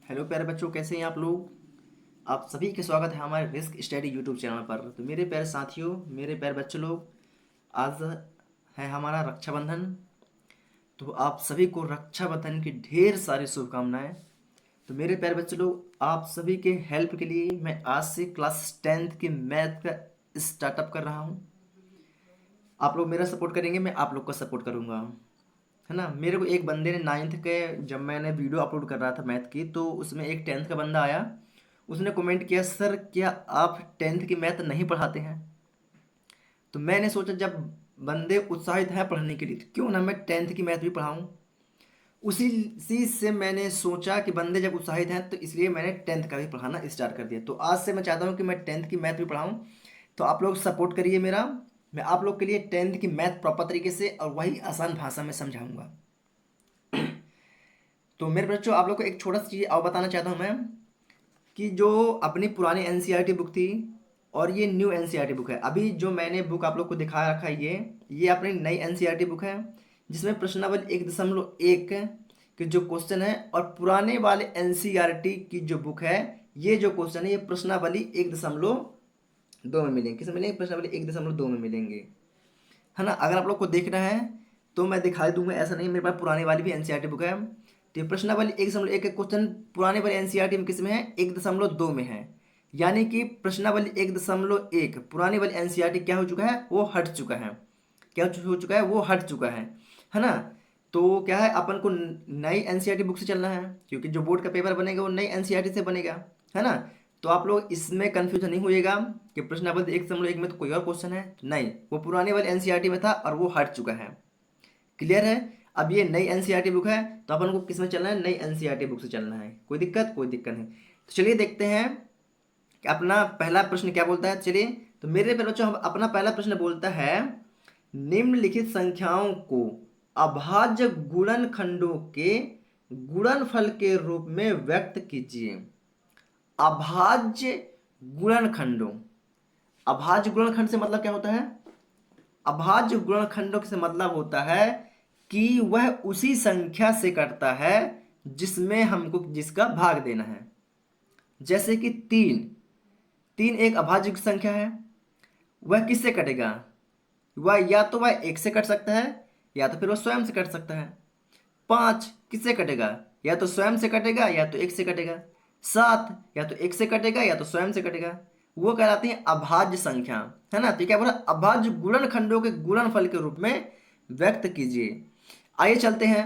Hello प्यारे बच्चों, कैसे हैं आप लोग। आप सभी का स्वागत है हमारे रिस्क स्टडी यूट्यूब चैनल पर। तो मेरे प्यारे साथियों, मेरे प्यारे बच्चों लोग, आज है हमारा रक्षाबंधन। तो आप सभी को रक्षाबंधन की ढेर सारी शुभकामनाएं। तो मेरे प्यारे बच्चों लोग, आप सभी के हेल्प के लिए मैं आज से क्लास 10th की मैथ का स्टार्टअप कर रहा हूँ। आप लोग मेरा सपोर्ट करेंगे, मैं आप लोग का सपोर्ट करूँगा, है ना। मेरे को एक बंदे ने 9th के, जब मैंने वीडियो अपलोड कर रहा था मैथ की, तो उसमें एक 10th का बंदा आया। उसने कमेंट किया, सर क्या आप 10th की मैथ नहीं पढ़ाते हैं। तो मैंने सोचा, जब बंदे उत्साहित हैं पढ़ने के लिए, तो क्यों ना मैं 10th की मैथ भी पढ़ाऊँ। उसी चीज से मैंने सोचा कि बंदे जब उत्साहित हैं, तो इसलिए मैंने 10th का भी पढ़ाना स्टार्ट कर दिया। तो आज से मैं चाहता हूँ कि मैं 10th की मैथ भी पढ़ाऊँ। तो आप लोग सपोर्ट करिए मेरा। मैं आप लोग के लिए 10th की मैथ प्रॉपर तरीके से और वही आसान भाषा में समझाऊंगा। तो मेरे बच्चों, आप लोग को एक छोटा सा चीज़ और बताना चाहता हूँ मैं, कि जो अपनी पुरानी एनसीईआरटी बुक थी और ये न्यू एनसीईआरटी बुक है। अभी जो मैंने बुक आप लोग को दिखा रखा है, ये अपनी नई एनसीईआरटी बुक है, जिसमें प्रश्नावली 1.1 के जो क्वेश्चन है, और पुराने वाले एनसीईआरटी की जो बुक है, ये जो क्वेश्चन है ये प्रश्नावली 1.2 में मिलेंगे। किस में मिलेंगे? प्रश्नावली 1.2 में मिलेंगे, है ना। अगर आप लोग को देखना है तो मैं दिखा दूंगा, ऐसा नहीं, मेरे पास पुरानी वाली भी एनसीईआरटी बुक है। तो ये प्रश्नावली 1.1 के क्वेश्चन पुराने वाले एनसीईआरटी में किस में है? 1.2 में है। यानी कि प्रश्नावली 1.1 पुरानी वाली एनसीईआरटी क्या हो चुका है? वो हट चुका है। क्या हो चुका है? वो हट चुका है ना। तो क्या है, अपन को नई एनसीईआरटी बुक से चलना है, क्योंकि जो बोर्ड का पेपर बनेगा वो नई एनसीईआरटी से बनेगा, है ना। तो आप लोग इसमें कंफ्यूजन नहीं होइएगा कि प्रश्नावली 1.1 में तो कोई और क्वेश्चन है, नहीं, वो पुराने वाले एनसीईआरटी में था और वो हट चुका है। क्लियर है। अब ये नई एनसीईआरटी बुक है, तो अपन को किस में चलना है? नई एनसीईआरटी बुक से चलना है। कोई दिक्कत? कोई दिक्कत नहीं। तो चलिए देखते हैं कि अपना पहला प्रश्न क्या बोलता है। चलिए, तो मेरे प्यारे बच्चों, हम अपना पहला प्रश्न बोलता है, निम्नलिखित संख्याओं को अभाज्य गुणनखंडों के गुणनफल के रूप में व्यक्त कीजिए। अभाज्य गुणनखंडों, अभाज्य गुणनखंड से मतलब क्या होता है? अभाज्य गुणनखंडों से मतलब होता है कि वह उसी संख्या से कटता है जिसमें हमको जिसका भाग देना है। जैसे कि तीन, तीन एक अभाज्य संख्या है। वह किससे कटेगा? वह या तो वह एक से कट सकता है, या तो फिर वह स्वयं से कट सकता है। पाँच किससे कटेगा? या तो स्वयं से कटेगा या तो एक से कटेगा। सात या तो एक से कटेगा या तो स्वयं से कटेगा। वो कहलाती है अभाज्य संख्या, है ना। तो क्या बोला? अभाज्य गुणनखंडों के गुणनफल के रूप में व्यक्त कीजिए। आइए चलते हैं,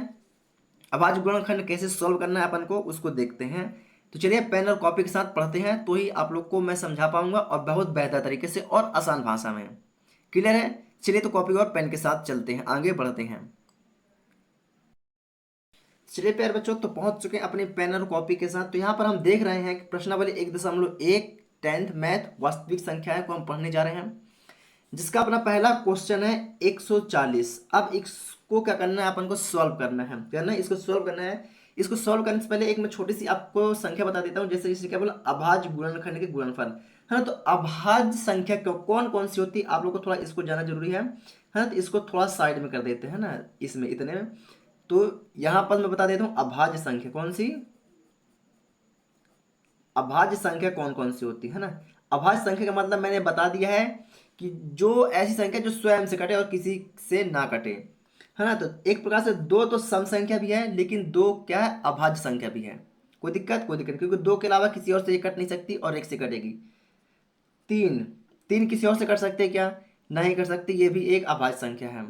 अभाज्य गुणनखंड कैसे सॉल्व करना है अपन को, उसको देखते हैं। तो चलिए पेन और कॉपी के साथ पढ़ते हैं, तो ही आप लोग को मैं समझा पाऊंगा, और बहुत बेहतर तरीके से और आसान भाषा में। क्लियर है। चलिए तो कॉपी और पेन के साथ चलते हैं, आगे बढ़ते हैं। चलिए प्यारे बच्चों, तो पहुंच चुके हैं अपने पेन और कॉपी के साथ। तो यहाँ पर हम देख रहे हैं कि प्रश्नावली 1.1 10th मैथ वास्तविक संख्याएं को हम पढ़ने जा रहे हैं, जिसका अपना पहला क्वेश्चन है 140। अब इसको क्या करना है? अपन को सॉल्व करना है, इसको सॉल्व करना है। इसको सॉल्व करने से पहले एक मैं छोटी सी आपको संख्या बता देता हूँ। जैसे इसे क्या बोला? अभाज्य गुणनखंड के गुणनफल, है ना। तो अभाज्य संख्या कौन कौन सी होती है, आप लोग को थोड़ा इसको जानना जरूरी है ना। तो इसको थोड़ा साइड में कर देते हैं ना, इसमें इतने में। तो यहां पर मैं बता देता हूं, अभाज्य संख्या कौन सी, अभाज्य संख्या कौन कौन सी होती है ना। अभाज्य संख्या का मतलब मैंने बता दिया है कि जो ऐसी संख्या जो स्वयं से कटे और किसी से ना कटे, है ना। तो एक प्रकार से दो तो सम संख्या भी है, लेकिन दो क्या है? अभाज्य संख्या भी है। कोई दिक्कत? कोई दिक्कत, क्योंकि दो के अलावा किसी और से ये कट नहीं सकती और एक से कटेगी। तीन, तीन किसी और से कट सकते हैं क्या? नहीं कर सकती, ये भी एक अभाज्य संख्या है।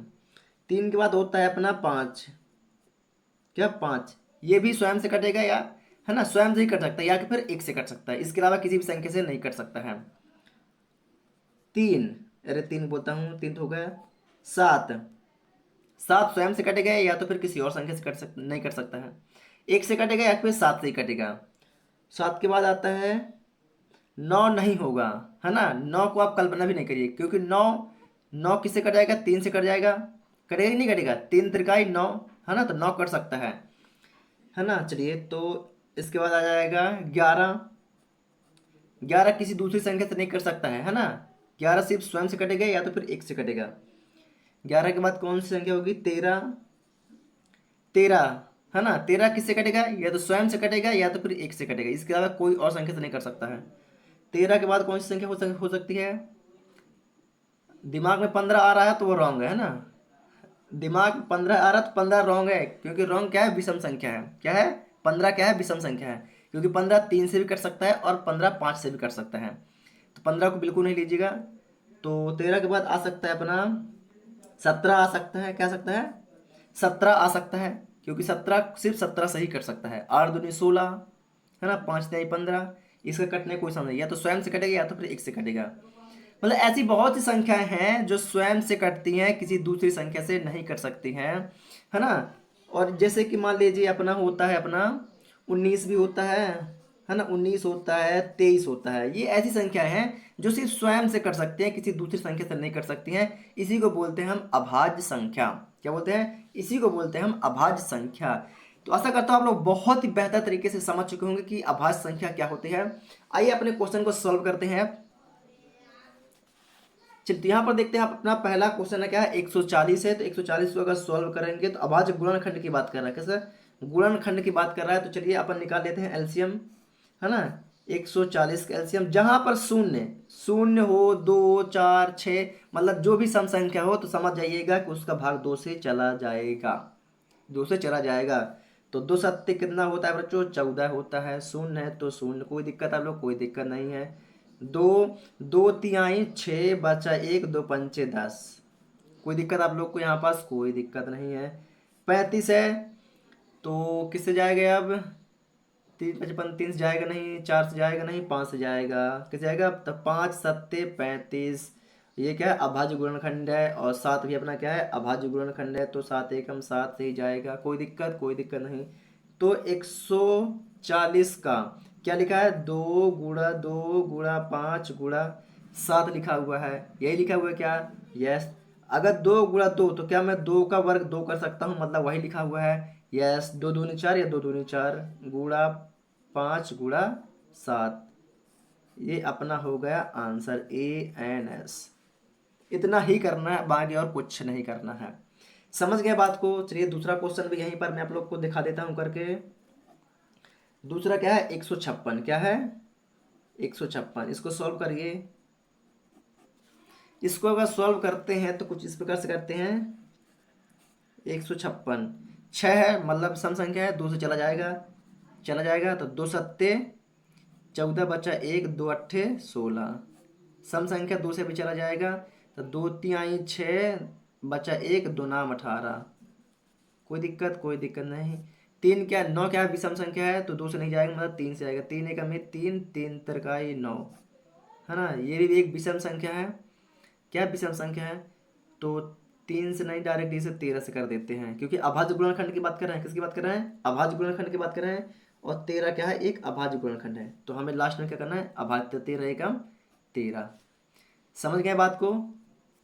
तीन के बाद होता है अपना पाँच। क्या? पाँच, ये भी स्वयं से कटेगा, या है ना, स्वयं से ही कट सकता है, या कि फिर एक से कट सकता है, इसके अलावा किसी भी संख्या से नहीं कट सकता है। तीन, अरे तीन बोलता हूँ, तीन तो हो गया। सात, सात स्वयं से कटेगा या तो फिर किसी और संख्या से नहीं कट सकता है। एक से कटेगा या फिर सात से ही कटेगा। सात के बाद आता है नौ, नहीं होगा, है ना। नौ को आप कल्पना भी नहीं करिए, क्योंकि नौ, नौ किससे कट जाएगा? तीन से कट जाएगा। कटेगा कि नहीं कटेगा? तीन त्रिकाई नौ, है ना, तो नौ कट सकता है ना। चलिए, तो इसके बाद आ जाएगा ग्यारह। ग्यारह किसी दूसरी संख्या से नहीं कट सकता है ना। ग्यारह सिर्फ स्वयं से कटेगा या तो फिर एक से कटेगा। ग्यारह के बाद कौन सी संख्या होगी? तेरह। तेरह, है ना। 13 किससे कटेगा, या तो स्वयं से कटेगा या तो फिर 1 से कटेगा, इसके अलावा कोई और संख्या से नहीं कर सकता है। 13 के बाद कौन सी संख्या हो सकती है। दिमाग में 15 आ रहा है तो वो रॉन्ग है ना। दिमाग में 15 आ रहा है तो 15 रॉन्ग है, क्योंकि रॉन्ग क्या है, विषम संख्या है। क्या है, 15 क्या है, विषम संख्या है। क्योंकि 15 3 से भी कट सकता है और 15 5 से भी कट सकता है। तो 15 को बिल्कुल नहीं लीजिएगा। तो 13 के बाद आ सकता है अपना 17 आ सकता है। क्या आ सकता है, 17 आ सकता है, क्योंकि 17 सिर्फ 17 से ही कट सकता है। 8 दूनी 16, है ना, 5 तिहाई 15। इसका कटने कोई समझ नहीं, या तो स्वयं से कटेगा या तो फिर 1 से कटेगा। मतलब ऐसी बहुत सी संख्याएं हैं जो स्वयं से कटती हैं, किसी दूसरी संख्या से नहीं कट सकती हैं, है ना। और जैसे कि मान लीजिए अपना होता है अपना 19 भी होता है ना, 19 होता है, 23 होता है। ये ऐसी संख्याएं हैं जो सिर्फ स्वयं से कट सकती हैं, किसी दूसरी संख्या से नहीं कट सकती हैं। इसी को बोलते हैं हम अभाज्य संख्या। क्या बोलते हैं, इसी को बोलते हैं हम अभाज्य संख्या। तो आशा करता हूँ आप लोग बहुत ही बेहतर तरीके से समझ चुके होंगे कि अभाज्य संख्या क्या होती है। आइए अपने क्वेश्चन को सॉल्व करते हैं। चलिए, तो यहाँ पर देखते हैं आप अपना पहला क्वेश्चन है क्या है, 140 है। तो 140 को अगर सॉल्व करेंगे तो अभाज्य गुणनखंड की बात कर रहा है। कैसे, गुणनखंड की बात कर रहा है। तो चलिए अपन निकाल लेते हैं एलसीएम, है ना। 140 का एलसीएम, जहां पर शून्य शून्य हो, 2 4 6, मतलब जो भी सम संख्या हो, तो समझ जाइएगा कि उसका भाग 2 से चला जाएगा, 2 से चला जाएगा। तो 2 सत्ते कितना होता है बच्चों, 14 होता है। शून्य है तो शून्य, कोई दिक्कत आप लोग, कोई दिक्कत नहीं है। दो, 2 तिहाई 6 बचा 1, 2 पंचे 10, कोई दिक्कत आप लोग को यहाँ पास, कोई दिक्कत नहीं है। 35 है तो किससे जाएगा अब, 3 55, 3 से जाएगा नहीं, 4 से जाएगा नहीं, 5 से जाएगा, किस जाएगा, तो 5 सत्ते 35। ये क्या है, अभाज्य गुणनखंड है। और 7 भी अपना क्या है, अभाज्य गुणनखंड है। तो 7 एकम 7 से ही जाएगा, कोई दिक्कत, कोई दिक्कत नहीं। तो 140 का क्या लिखा है, 2 गुणा 2 गुणा 5 गुणा 7 लिखा हुआ है। यही लिखा हुआ है क्या, यस। अगर 2 गुणा 2 तो क्या मैं 2 का वर्ग 2 कर सकता हूँ, मतलब वही लिखा हुआ है, यस। 2 दूनी 4 या 2 दूनी 4 गुणा 5 गुणा 7, ये अपना हो गया आंसर, ANS। इतना ही करना है, बाकी और कुछ नहीं करना है। समझ गए बात को। चलिए दूसरा क्वेश्चन भी यहीं पर मैं आप लोग को दिखा देता हूं करके। दूसरा क्या है, 156। क्या है, 156। इसको सॉल्व करिए। इसको अगर सॉल्व करते हैं तो कुछ इस प्रकार से करते हैं। 156 छः है, मतलब सम संख्या है, 2 से चला जाएगा, चला जाएगा। तो 2 सत्ते 14 बचा 1, 2 अट्ठे 16, सम संख्या 2 से भी चला जाएगा। तो 2 तिहाई 6 बचा 1, 2 नाम 18, कोई दिक्कत, कोई दिक्कत नहीं। 3 क्या, 9 क्या है, विषम संख्या है, तो 2 से नहीं जाएगा, मतलब 3 से आएगा। 3 एकम में 3, 3 तिरकाई 9, है ना। ये भी एक विषम संख्या है। क्या विषम संख्या है, तो 3 से नहीं, डायरेक्ट इसे 13 से कर देते हैं, क्योंकि अभाज्य गुणनखंड की बात कर रहे हैं। किसकी बात कर रहे हैं, अभाज्य गुणनखंड की बात कर रहे हैं। और 13 क्या है, एक अभाज्य गुणनखंड है। तो हमें लास्ट में क्या करना है, अभाज्य, 13 एकम 13। समझ गए बात को।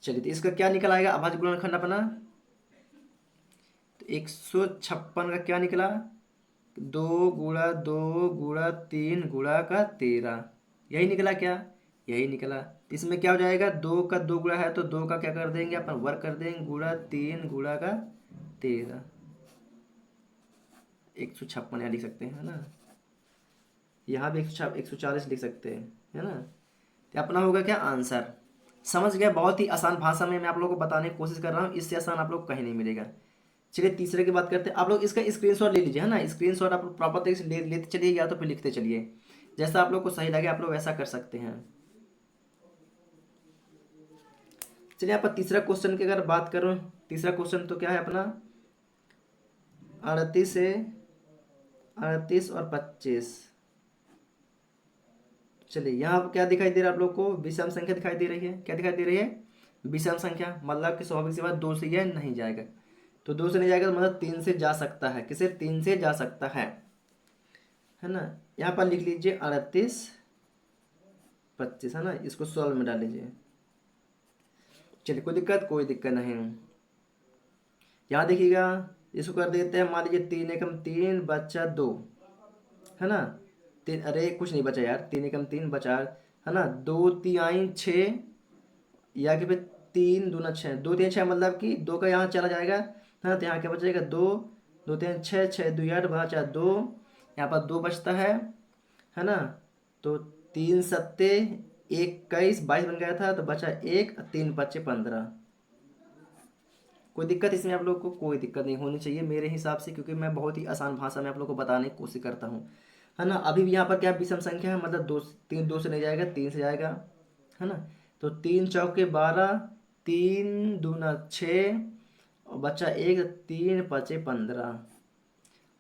चलिए, तो इसका क्या निकल आएगा अभाज्य गुणनखंड अपना। तो 156 का क्या निकला, 2 गुणा 2 गुणा 3 गुणा का 13, यही निकला क्या, यही निकला। तो इसमें क्या हो जाएगा, 2 का 2 गुणा है तो 2 का क्या कर देंगे अपन, वर्ग कर देंगे, गुणा 3 गुणा का 13। 156 यहाँ लिख सकते हैं, है ना। यहाँ भी 140 लिख सकते हैं, है ना। तो अपना होगा क्या आंसर। समझ गया, बहुत ही आसान भाषा में मैं आप लोगों को बताने की कोशिश कर रहा हूँ, इससे आसान आप लोग कहीं नहीं मिलेगा। चलिए तीसरे की बात करते हैं। आप लोग इसका स्क्रीनशॉट ले लीजिए, है ना। स्क्रीनशॉट आप लोग प्रॉपर तरीके से लेते चलिए, या तो फिर लिखते चलिए, जैसा आप लोग को सही लगे आप लोग ऐसा कर सकते हैं। चलिए यहाँ पर तीसरा क्वेश्चन की अगर बात करूँ, तीसरा क्वेश्चन तो क्या है अपना, 38 है, 38 और 25। चलिए यहाँ पर क्या दिखाई दे रहा है आप लोग को, विषम संख्या दिखाई दे रही है। क्या दिखाई दे रही है, विषम संख्या, मतलब कि स्वाभाविक सी बात 2 से यह नहीं जाएगा। तो 2 से नहीं जाएगा तो मतलब 3 से जा सकता है, किसे, 3 से जा सकता है ना। यहाँ पर लिख लीजिए 38 25, है ना। इसको सॉल्व में डाल लीजिए। चलिए कोई दिक्कत, कोई दिक्कत नहीं। यहाँ देखिएगा, इसको कर देते हैं, मान लीजिए 3 एकम 3 बचा 2, है ना। 3, अरे कुछ नहीं बचा यार, 3 एकम 3 बचा, है ना। 2 तिहाई 6, या कि फिर 3 दूना 6, 2 तिहाई 6, मतलब कि 2 का यहाँ चला जाएगा, है ना। तो यहाँ क्या बचेगा, 2 दो तीन छः, छः दुई आठ, बचा दो, यहाँ पर दो बचता है ना। तो तीन सत्ते 21, 22 बन गया था, तो बचा एक, तीन पच्चे 15। कोई दिक्कत इसमें आप लोग को? कोई दिक्कत नहीं होनी चाहिए मेरे हिसाब से, क्योंकि मैं बहुत ही आसान भाषा में आप लोग को बताने की कोशिश करता हूँ, है ना। अभी भी यहाँ पर क्या विषम संख्या है, मतलब दो, तीन दो से नहीं जाएगा, तीन से जाएगा, है ना। तो तीन चौके 12, तीन दूना 6, और बच्चा एक, तीन पचे 15।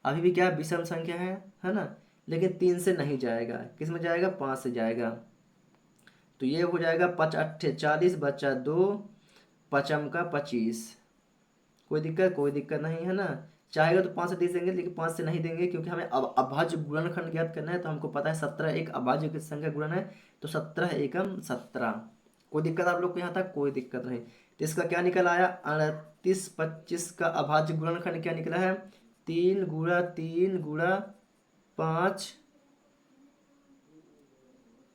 अभी भी क्या विषम संख्या है ना। लेकिन तीन से नहीं जाएगा, किस में जाएगा? पाँच से जाएगा। तो ये हो जाएगा 5 अट्ठे 40, बच्चा दो, पचम का 25। कोई दिक्कत? कोई दिक्कत नहीं, है ना। चाहेगा तो पाँच से दे देंगे, लेकिन पाँच से नहीं देंगे, क्योंकि हमें अब अभाज्य गुणनखंड ज्ञात करना है। तो हमको पता है 17 एक अभाज्य की संख्या गुणन है, तो 17 एकम 17। कोई दिक्कत आप लोग को यहाँ तक? कोई दिक्कत नहीं। तो इसका क्या निकल आया? 38 25 का अभाज्य गुणनखंड क्या निकला है? 3 गुणा 3 गुणा 5।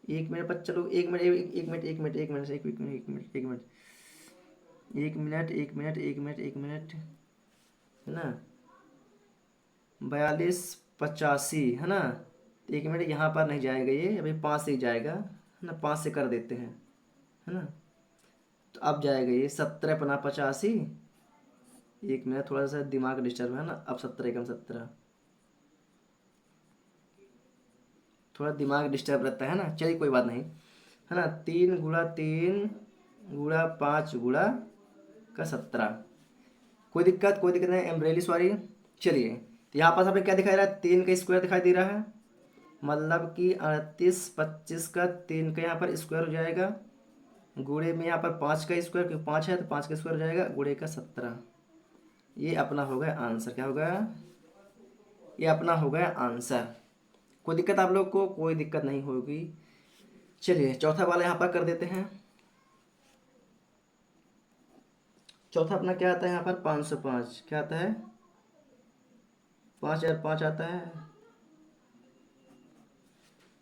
एक मिनट पर चलो, एक मिनट, एक मिनट, एक मिनट, एक मिनट, एक मिनट, एक मिनट, एक मिनट, एक मिनट, एक मिनट, एक मिनट, एक मिनट, है ना। 42 85, है ना। एक मिनट, यहाँ पर नहीं जाएगा ये, अभी पाँच से ही जाएगा, है ना। पाँच से कर देते हैं, है ना। तो अब जाएगा ये 17 × 85। एक मिनट, थोड़ा सा दिमाग डिस्टर्ब है ना। अब 17 एकम 17, थोड़ा दिमाग डिस्टर्ब रहता है ना। चलिए कोई बात नहीं, है ना। 3 × 3 × 5 × कोई दिक्कत? कोई दिक्कत नहीं, एम्ब्रेली सॉरी। चलिए, तो यहाँ पास हमें क्या दिखाई दे रहा है? 3 का स्क्वायर दिखाई दे रहा है, मतलब कि 38 25 का 3 का यहाँ पर स्क्वायर हो जाएगा, गुणे में यहाँ पर 5 का स्क्वायर, क्योंकि 5 है तो 5 का स्क्वायर हो जाएगा, गुणे का 17। ये अपना हो गया आंसर। क्या होगा? ये अपना हो गया आंसर। कोई दिक्कत आप लोग को? कोई दिक्कत नहीं होगी। चलिए चौथा वाला यहाँ पर कर देते हैं। चौथा अपना क्या आता है यहाँ पर? 505। क्या आता है? 5005 आता है,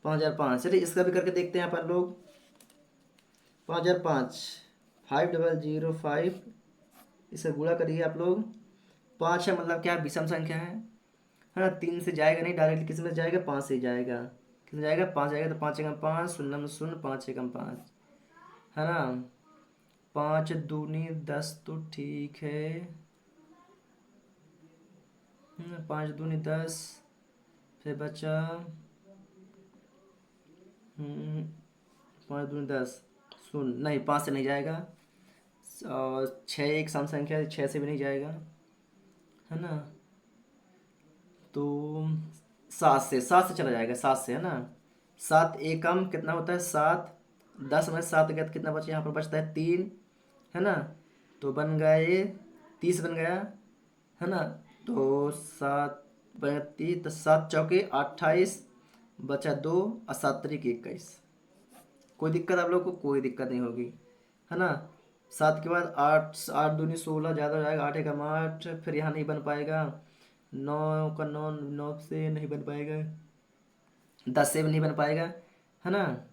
5005। चलिए इसका भी करके देखते हैं यहाँ पर लोग। 5005, 5005, इसे गुणा करिए आप लोग। पाँच है, मतलब क्या? विषम संख्या है ना। तीन से जाएगा नहीं, डायरेक्टली किस में जाएगा? पाँच से ही जाएगा। किस में जाएगा? पाँच जाएगा, तो 5 एकम 5, शून्य में शून्य, 5 एकम 5, है ना। 5 दूनी 10 तो ठीक है, 5 दूनी 10, फिर बचा 5 दूनी 10, शून्य नहीं, 5 से नहीं जाएगा। और 6 एक सम संख्या है, 6 से भी नहीं जाएगा, है ना। तो 7 से चला जाएगा, 7 से, है ना। 7 एकम कितना होता है? 7। 10 में 7 गया तो कितना बचा? यहाँ पर बचता है 3, है ना। तो बन गए 30 बन गया, है ना। तो 7 बन 30, तो 7 चौके 28, बचा 2, और 7 तरीके 21। कोई दिक्कत आप लोग को? कोई दिक्कत नहीं होगी, है ना। 7 के बाद 8, 8 दूनी 16, ज़्यादा हो जाएगा, 8 एकम 8, फिर यहाँ नहीं बन पाएगा। 9 का 9, 9 से नहीं बन पाएगा, 10 से भी नहीं बन पाएगा, है ना।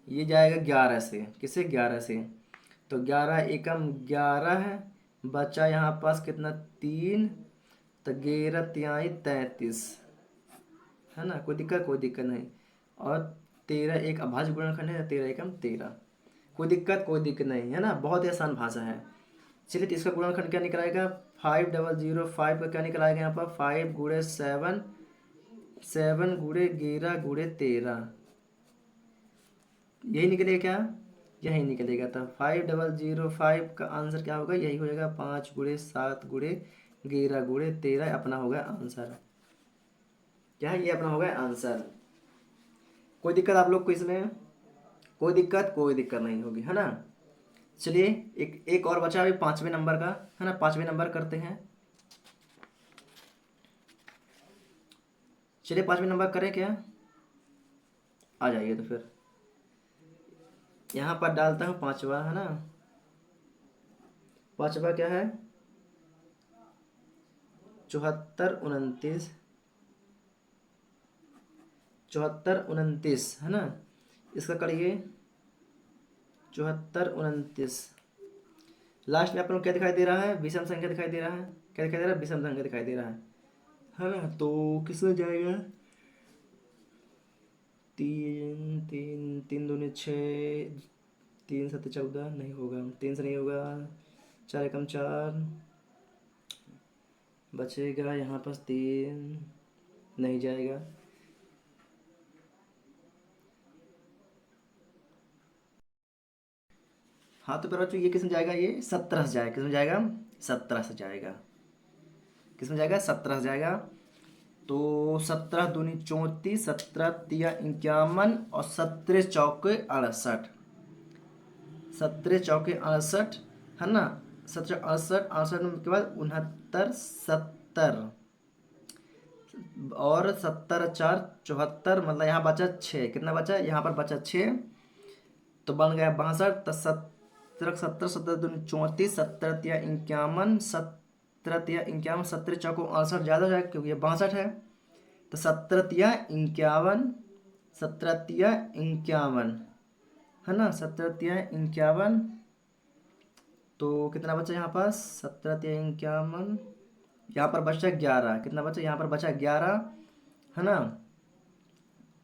ये जाएगा 11 से। किससे? 11 से। तो 11 एकम 11 है, बचा यहाँ पास कितना? 3, तो 11 तिहाई 33, है ना। कोई दिक्कत? कोई दिक्कत नहीं। और 13 एक अभाज्य गुणनखंड है, 13 एकम 13। कोई दिक्कत? कोई दिक्कत नहीं, है ना। बहुत ही आसान भाषा है। चलिए, तो इसका गुणनखंड क्या निकल आएगा? 5005 का क्या निकल आएगा यहाँ पर? 5 गुणे 7, 7 गुणे 11 गुणे 13, यही निकलेगा क्या? यही निकलेगा। तो 5005 का आंसर क्या होगा? यही हो जाएगा, 5 गुणे 7 गुणे 11 गुणे 13, अपना होगा आंसर। क्या है? ये अपना होगा आंसर। कोई दिक्कत आप लोग को इसमें? कोई दिक्कत? कोई दिक्कत नहीं होगी, है ना। चलिए, एक एक और बचा अभी 5वें नंबर का, है ना। 5वें नंबर करते हैं। चलिए 5वें नंबर करें क्या? आ जाइए तो फिर यहाँ पर डालता हूँ 5वां, है ना। 5वां क्या है? 74 29, 74 29, है ना। इसका करिए 74 29। लास्ट में आप लोग क्या दिखाई दे रहा है? विषम संख्या दिखाई दे रहा है। क्या दिखाई दे रहा है? विषम संख्या दिखाई दे रहा है ना? तो किसमें जाएगा? तीन तीन तीन दूनी छः, तीन सत्ते 14, नहीं होगा, तीन से नहीं होगा, चार एकम चार, बचेगा यहाँ पास तीन, नहीं जाएगा। हाँ तो फिर बच्चों ये किसमें जाएगा? ये 17 से जाएगा। किसमें जाएगा? 17 से जाएगा। किसमें जाएगा? 17 से जाएगा। तो 17 दूनी 34, 17 तिया 51 और 17 चौके 68, 17 चौके 68, है ना? 17 68, 68 के बाद 69, 70 और 70 4 74, मतलब यहाँ बचा 6। कितना बचा? यहाँ पर बचा 6, तो बन गया 62। तो 17 70, 17 दूनी 34, 17 तिया 51, 17 तिया 51, 17 चौको 68 ज़्यादा हो जाएगा क्योंकि ये 62 है। तो 17 तिया 51, 17 तिया 51, है ना? 17 तिया 51, तो कितना बचा यहाँ पास? 17 तिया 51, यहाँ पर बचा 11। कितना बचा? यहाँ पर बचा 11, है ना?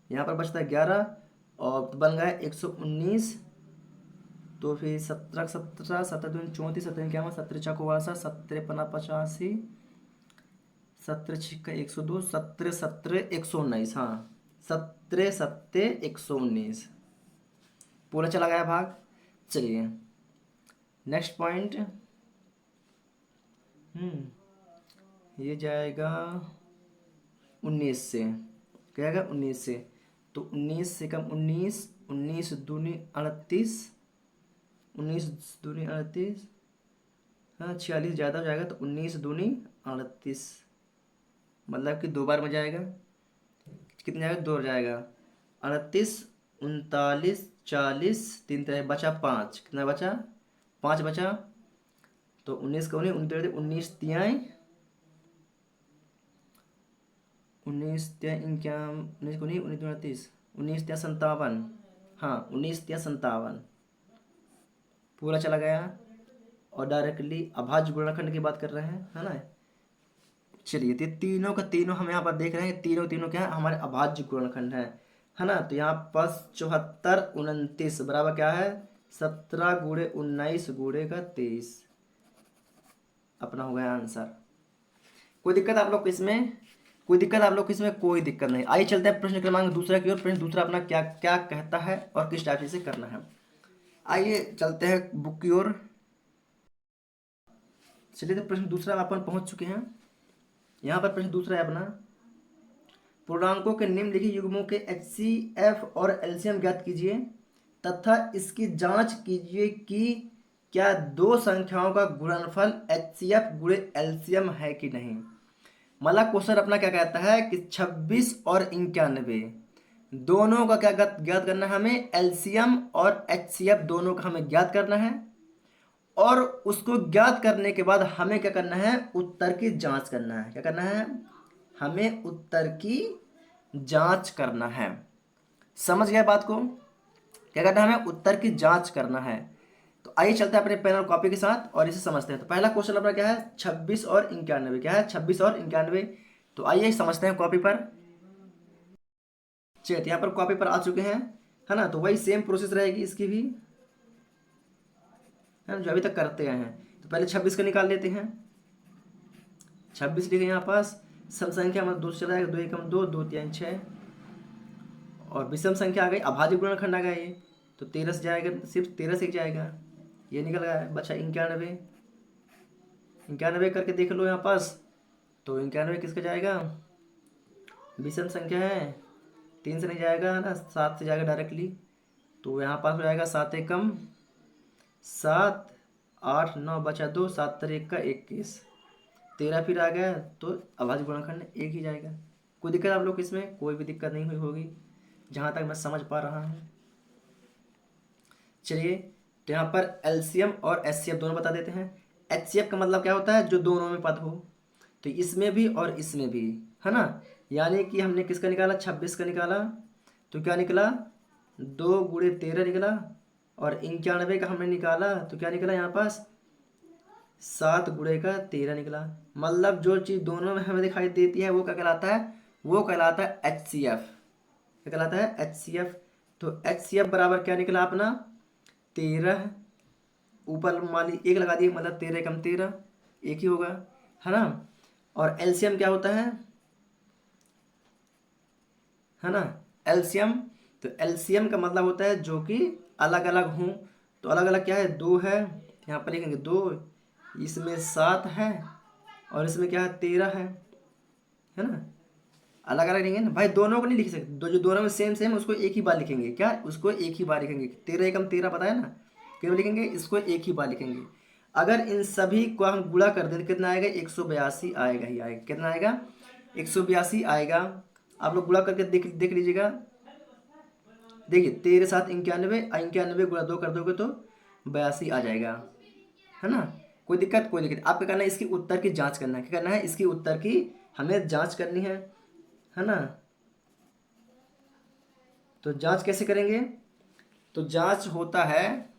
यहाँ पर बचता है 11 और बन गया 119। तो फिर 17 17, 17 दूनी 34, 17 51, 17 चौको 62, 17 पन्ना 85, 17 छिक्का 102, 17 17 119। हाँ, 17 सत्ते 119 पूरा चला गया भाग। चलिए नेक्स्ट पॉइंट। ये जाएगा 19 से। क्या आएगा? 19 से। तो 19 से कम 19, 19 दूनी 38, 19 दूनी 38, हाँ 46 ज़्यादा हो जाएगा, तो 19 दूनी 38, मतलब कि 2 बार में जाएगा। कितने जाएगा? 2 जाएगा। 38 39 40, 3 तरह बचा 5। कितना बचा? 5 बचा। तो 19 का 19, 19 तियाई 19 तिया इक्यावन, 19 को नहीं, 19 दूनी 38, 19 तिया 57। हाँ 19 तिया 57 पूरा चला गया। और डायरेक्टली अभाज्य गुणनखंड की बात कर रहे हैं, है ना? चलिए तो ये तीनों का तीनों हम यहाँ पर देख रहे हैं, तीनों तीनों क्या है? हमारे अभाज्य गुणनखंड है ना? तो यहाँ पास 74 29 बराबर क्या है? 17 गुणे 19 गुणे का 23 अपना हो गया आंसर। कोई दिक्कत आप लोग को इसमें? कोई दिक्कत आप लोग को इसमें? कोई दिक्कत नहीं। आइए चलते हैं प्रश्न क्रमांक दूसरा की ओर। प्रश्न दूसरा अपना क्या क्या कहता है और किस टाइप से करना है। आइए चलते हैं बुक की ओर। चलिए तो प्रश्न दूसरा अपन पहुंच चुके हैं। यहाँ पर प्रश्न दूसरा है अपना, पूर्णांकों के निम्नलिखित युग्मों के HCF और एलसीएम ज्ञात कीजिए तथा इसकी जांच कीजिए कि क्या दो संख्याओं का गुणनफल HCF गुणे एलसीएम है कि नहीं। मतलब क्वेश्चन अपना क्या कहता है कि 26 और 91 दोनों का क्या ज्ञात करना है हमें? एलसीएम और HCF दोनों का हमें ज्ञात करना है। और उसको ज्ञात करने के बाद हमें क्या करना है? उत्तर की जांच करना है। क्या करना है? हमें उत्तर की जांच करना है। समझ गए बात को? क्या करना है? हमें उत्तर की जांच करना है। तो आइए चलते हैं अपने पेन और कॉपी के साथ और इसे समझते हैं। तो पहला क्वेश्चन अपना क्या है? 26 और 91। क्या है? 26 और 91। तो आइए समझते हैं कॉपी पर। चलिए यहाँ पर कॉपी पर आ चुके हैं, है ना? तो वही सेम प्रोसेस रहेगी इसकी भी, है ना, जो अभी तक करते आए हैं। तो पहले 26 का निकाल लेते हैं। 26 लिखे यहाँ पास। सम संख्या मतलब 2 से चला जाएगा, 2 एकम 2, 2 3 6। और विषम संख्या आ गई, अभाज्य गुणनखंड आ गया ये। तो 13 से जाएगा, सिर्फ 13 से जाएगा, ये निकल गया। बचा 91। 91 करके देख लो यहाँ पास। तो 91 किसका जाएगा? विषम संख्या है, 3 से नहीं जाएगा, है ना? 7 से जाएगा डायरेक्टली। तो यहाँ पास हो जाएगा 7 एकम 7, 8 9 बचा 2, 7 1 का 21, 13 फिर आ गया। तो अभाज्य गुणनखंड एक ही जाएगा। कोई दिक्कत आप लोग इसमें? कोई भी दिक्कत नहीं हुई होगी जहाँ तक मैं समझ पा रहा हूँ। चलिए तो यहाँ पर एलसीएम और एचसीएफ दोनों बता देते हैं। एचसीएफ का मतलब क्या होता है? जो दोनों में पद हो। तो इसमें भी और इसमें भी, है ना? यानी कि हमने किसका निकाला? 26 का निकाला। तो क्या निकला? 2 गुणे 13 निकला। और 91 का हमने निकाला, तो क्या निकला यहाँ पास? 7 गुणे का 13 निकला। मतलब जो चीज़ दोनों में हमें दिखाई देती है वो क्या कहलाता है, वो कहलाता है एच सी एफ। क्या कहलाता है, एच सी एफ। तो एच सी एफ बराबर क्या निकला अपना, 13, ऊपर मान ली 1 लगा दिए, मतलब 13 कम 13 एक ही होगा, है ना। और एलसीएम क्या होता है ना, एलसीएम। तो एलसीएम का मतलब होता है जो कि अलग अलग हों। तो अलग अलग क्या है, 2 है, यहाँ पर लिखेंगे 2, इसमें 7 है, और इसमें क्या है, 13 है ना। अलग अलग लिखेंगे ना भाई, दोनों को नहीं लिख सकते, जो दोनों में सेम सेम उसको एक ही बार लिखेंगे, क्या उसको एक ही बार लिखेंगे, 13 एकम 13 पता है ना, क्यों लिखेंगे, इसको एक ही बार लिखेंगे। अगर इन सभी को हम गुणा कर दें तो कितना आएगा, 182 आएगा ही आएगा। कितना आएगा, 182 आएगा। आप लोग गुणा करके देख देख लीजिएगा। देखिए 13 7 91, 91 गुणा 2 कर दोगे तो 82 आ जाएगा, है ना। कोई दिक्कत, कोई दिक्कत। आपको करना है इसकी उत्तर की जांच करना है, क्या करना है, इसकी उत्तर की हमें जांच करनी है ना। तो जांच कैसे करेंगे, तो जांच होता है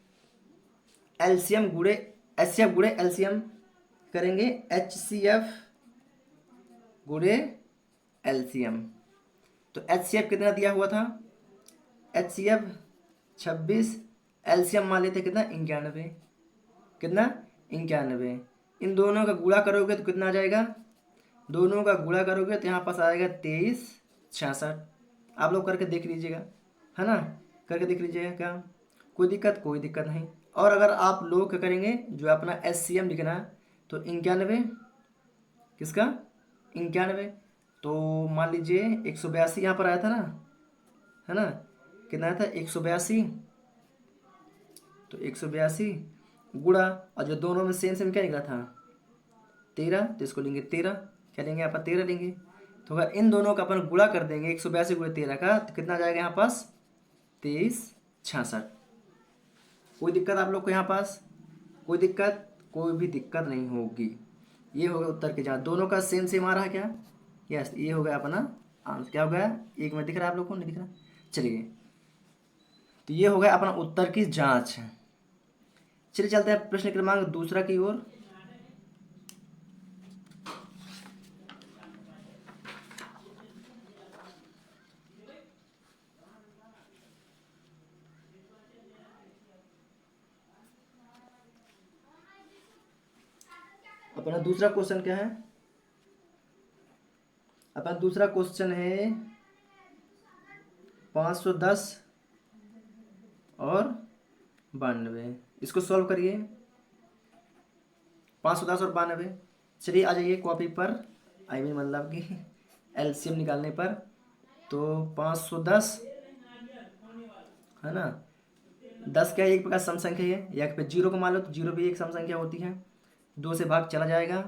एलसीएम गुणे एच सी एफ गुणे एलसीएम करेंगे, एच सी एफ गुणे एलसीएम। तो एच सी एफ कितना दिया हुआ था, एच सी एफ 26, एलसीएम मान लेते कितना, 91। कितना, 91। इन दोनों का गुणा करोगे तो कितना आ जाएगा, दोनों का गुणा करोगे तो यहाँ पास आएगा 2366। आप लोग करके देख लीजिएगा, है ना, करके देख लीजिएगा क्या, कोई दिक्कत, कोई दिक्कत नहीं। और अगर आप लोग क्या करेंगे, जो अपना एस सी एम लिखना है, तो 91 किसका, 91। तो मान लीजिए 182 यहाँ पर आया था ना, है ना, कितना आया था, 182। तो 182 गुणा, और जो दोनों में सेम सेम क्या निकला था, 13, तो इसको लेंगे 13, क्या लेंगे यहाँ पर, 13 लेंगे। तो अगर इन दोनों का अपन गुणा कर देंगे 182 गुणे 13 का, तो कितना आ जाएगा यहाँ पास, 2366। कोई दिक्कत आप लोग को यहाँ पास, कोई दिक्कत, कोई भी दिक्कत नहीं होगी। ये हो गया उत्तर की जांच, दोनों का सेम सेम आ रहा है क्या, यस, ये हो गया अपना आंसर। क्या हो गया, एक में दिख रहा है आप लोग को, नहीं दिख रहा, चलिए। तो ये हो गया अपना उत्तर की जांच। चलिए चलते हैं प्रश्न क्रमांक दूसरा की ओर। अपना दूसरा क्वेश्चन क्या है, अपना दूसरा क्वेश्चन है 510 और 92। इसको सॉल्व करिए, 510 और 92। चलिए आ जाइए कॉपी पर, आई मीन मतलब कि एलसीएम निकालने पर। तो 510 है ना, 10 क्या है, एक प्रकार सम संख्या है, या फिर जीरो को मान लो तो जीरो भी एक सम संख्या होती है। 2 से भाग चला जाएगा,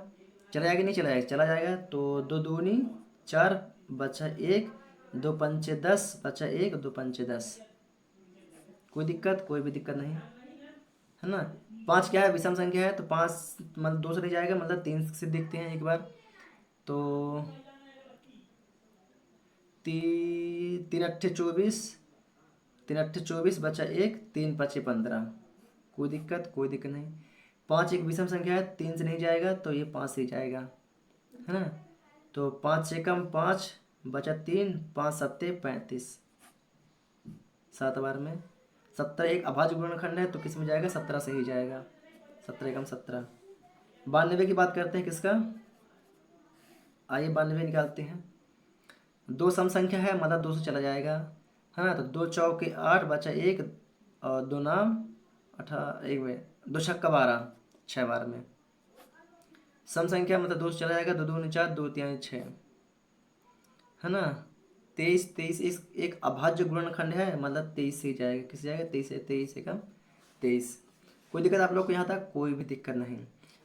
चला जाएगा नहीं चला जाएगा, चला जाएगा। तो 2 दूनी 4, बचा 1, 2 पंचे 10, बचा 1, 2 पंचे 10। कोई दिक्कत, कोई भी दिक्कत नहीं, है ना। 5 क्या है, विषम संख्या है, तो 5 मतलब 2 से नहीं जाएगा, मतलब 3 से देखते हैं एक बार। तो 3 अट्ठे 24, 3 अट्ठे 24, बचा 1, 3 पचे 15। कोई दिक्कत, कोई दिक्कत नहीं। 5 एक विषम संख्या है, 3 से नहीं जाएगा, तो ये 5 से ही जाएगा, है ना। तो 5 से कम 5, बचा 3, 5 सत्ते 35, 7 बार में 17 एक अभाज्य गुणनखंड है, तो किस में जाएगा, 17 से ही जाएगा, 17 एकम 17। 92 की बात करते हैं किसका, आइए 92 निकालते हैं। 2 सम संख्या है, मतलब 2 से चला जाएगा, है ना। तो 2 चौके 8, बचा 1, और 2 नाम 18, एक में 2 छक्का 12, 6 बार में। सम संख्या मतलब 2 से चला जाएगा, 2 दूनी 4, 2 तिहाई 6, है ना। 23 23 इस एक अभाज्य गुणनखंड है, मतलब 23 से ही जाएगा, किस जाएगा, 23 से, 23 से कम 23। कोई दिक्कत आप लोग को यहाँ तक, कोई भी दिक्कत नहीं।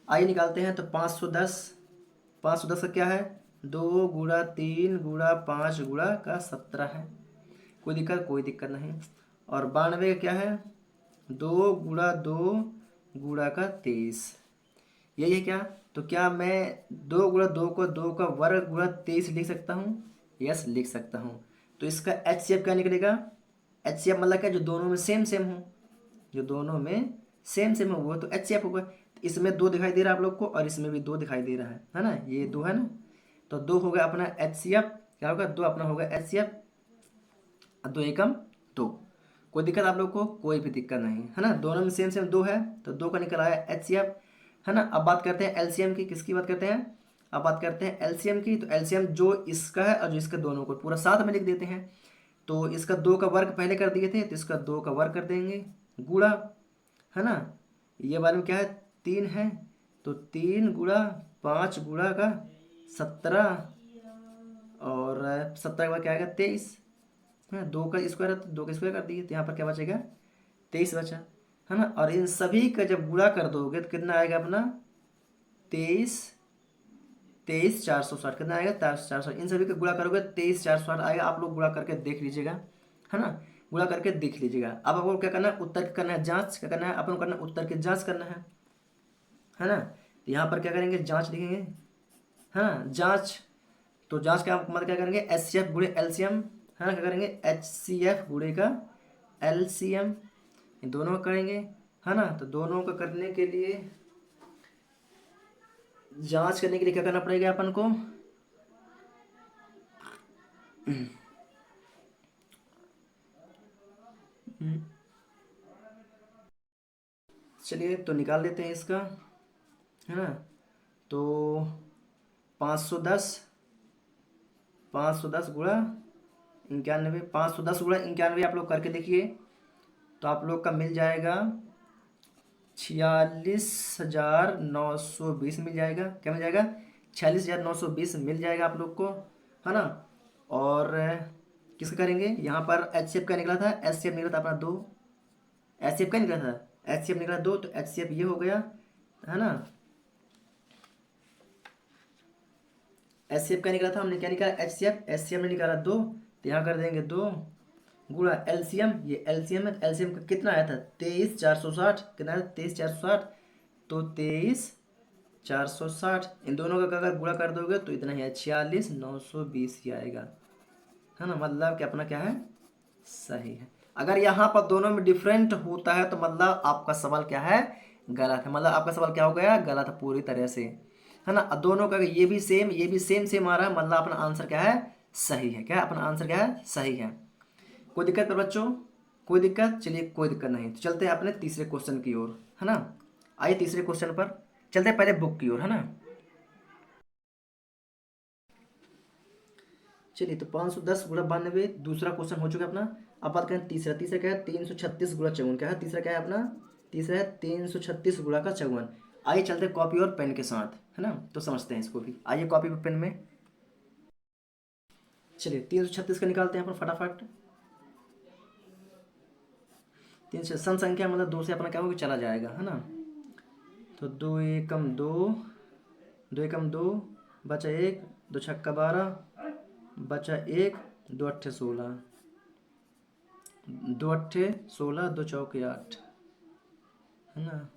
आइए निकालते हैं। तो 510, 510 का क्या है, 2 गुणा 3 गुणा 5 गुणा का 17 है। कोई दिक्कत, कोई दिक्कत नहीं। और 92 का क्या है, 2 गुणा 2 गुणा का 23। यही है क्या, तो क्या मैं 2 गुणा 2 को 2 का वर्ग गुणा 23 लिख सकता हूँ, यस लिख सकता हूँ। तो इसका एच सी एफ क्या निकलेगा, एच सी एफ मतलब क्या, जो दोनों में सेम सेम हो, जो दोनों में सेम सेम हो वो तो एच सी एफ होगा। इसमें 2 दिखाई दे रहा है आप लोग को और इसमें भी 2 दिखाई दे रहा है ना, ये 2 है ना। तो 2 हो गया अपना HCF, क्या होगा 2 अपना होगा HCF, 2 एकम 2। कोई दिक्कत आप लोग को? कोई भी दिक्कत नहीं है ना, दोनों में सेम सेम 2 है तो 2 का निकल आया HCF, है ना। अब बात करते हैं एलसीएम की, किसकी बात करते हैं? अब बात करते हैं एलसीएम की। तो एलसीएम जो इसका है और जो इसका, दोनों को पूरा साथ में लिख देते हैं। तो इसका 2 का वर्ग पहले कर दिए थे, तो इसका 2 का वर्ग कर देंगे गुणा, है ना। ये बारे में क्या है 3 है, तो 3 गुणा 5 गुणा का 17, और 17 के बाद क्या आएगा 23, है। 2 का स्क्वायर है तो 2 का स्क्वायर कर दिए, तो यहाँ पर क्या बचेगा 23 बचा, है ना। और इन सभी का जब गुणा कर दोगे तो कितना आएगा अपना 23, 460, कितना आएगा 460। इन सभी का गुणा करोगे 23 460 आएगा। आप लोग गुणा करके देख लीजिएगा, है ना, गुणा करके देख लीजिएगा। अब आपको क्या करना है, उत्तर करना है जांच, क्या करना है अपन को करना है, उत्तर की जांच करना है ना। तो यहाँ पर क्या करेंगे जांच लिखेंगे, है ना, जांच। तो जांच का मतलब क्या करेंगे HCF गुणे LCM, है ना, क्या करेंगे HCF गुणे का LCM, इन दोनों का करेंगे, है ना। तो दोनों का करने के लिए, जांच करने के लिए क्या करना पड़ेगा अपन को, चलिए तो निकाल लेते हैं इसका, है ना। तो 510, 510 गुणा 91, 510 गुणा 91 आप लोग करके देखिए, तो आप लोग का मिल जाएगा 46,920 मिल जाएगा। क्या मिल जाएगा 46,920 मिल जाएगा आप लोग को, है ना। और किसका करेंगे, यहाँ पर HCF का निकला था, HCF निकला था अपना 2, HCF का निकला था, HCF निकला 2, तो HCF ये हो गया, है ना। HCF का निकला था, हमने क्या निकाला HCF ने निकाला 2, तो यहाँ कर देंगे 2 गुणा LCM, ये LCM है, LCM का कितना आया था 23,460, कितना आया 23,460, तो 23,460 इन दोनों का अगर गुणा कर दोगे तो इतना ही है 46,920 ही आएगा, है ना। मतलब कि अपना क्या है सही है। अगर यहाँ पर दोनों में डिफरेंट होता है तो मतलब आपका सवाल क्या है गलत है, मतलब आपका सवाल क्या हो गया गलत है पूरी तरह से, है ना। दोनों का ये भी सेम ये भी सेम सेम आ रहा है, मतलब अपना आंसर क्या है सही है, क्या अपना आंसर क्या है सही है। कोई दिक्कत पर बच्चों? कोई दिक्कत? चलिए कोई दिक्कत नहीं, तो चलते हैं अपने तीसरे क्वेश्चन की ओर, है ना। आइए तीसरे क्वेश्चन पर चलते हैं, पहले बुक की ओर, है ना। चलिए तो 510 गुणा 92 दूसरा क्वेश्चन हो चुका है अपना। अब बात करें तीसरा, तीसरा क्या है 336 गुणा 54, क्या है तीसरा, क्या है अपना तीसरा है 336 गुणा का 54। आइए चलते हैं कॉपी और पेन के साथ, है ना, तो समझते हैं इसको भी। आइए कॉपी और पेन में, चलिए 336 का निकालते हैं अपन फटाफट। 300 सम संख्या मतलब 2 से अपना क्या होगा चला जाएगा, है ना। तो 2 एकम 2, 2 एकम 2, बचा 1, 2 छक्का 12, बचा 1, 2 अट्ठे 16, 2 अट्ठे 16, 2 चौके 8, है ना,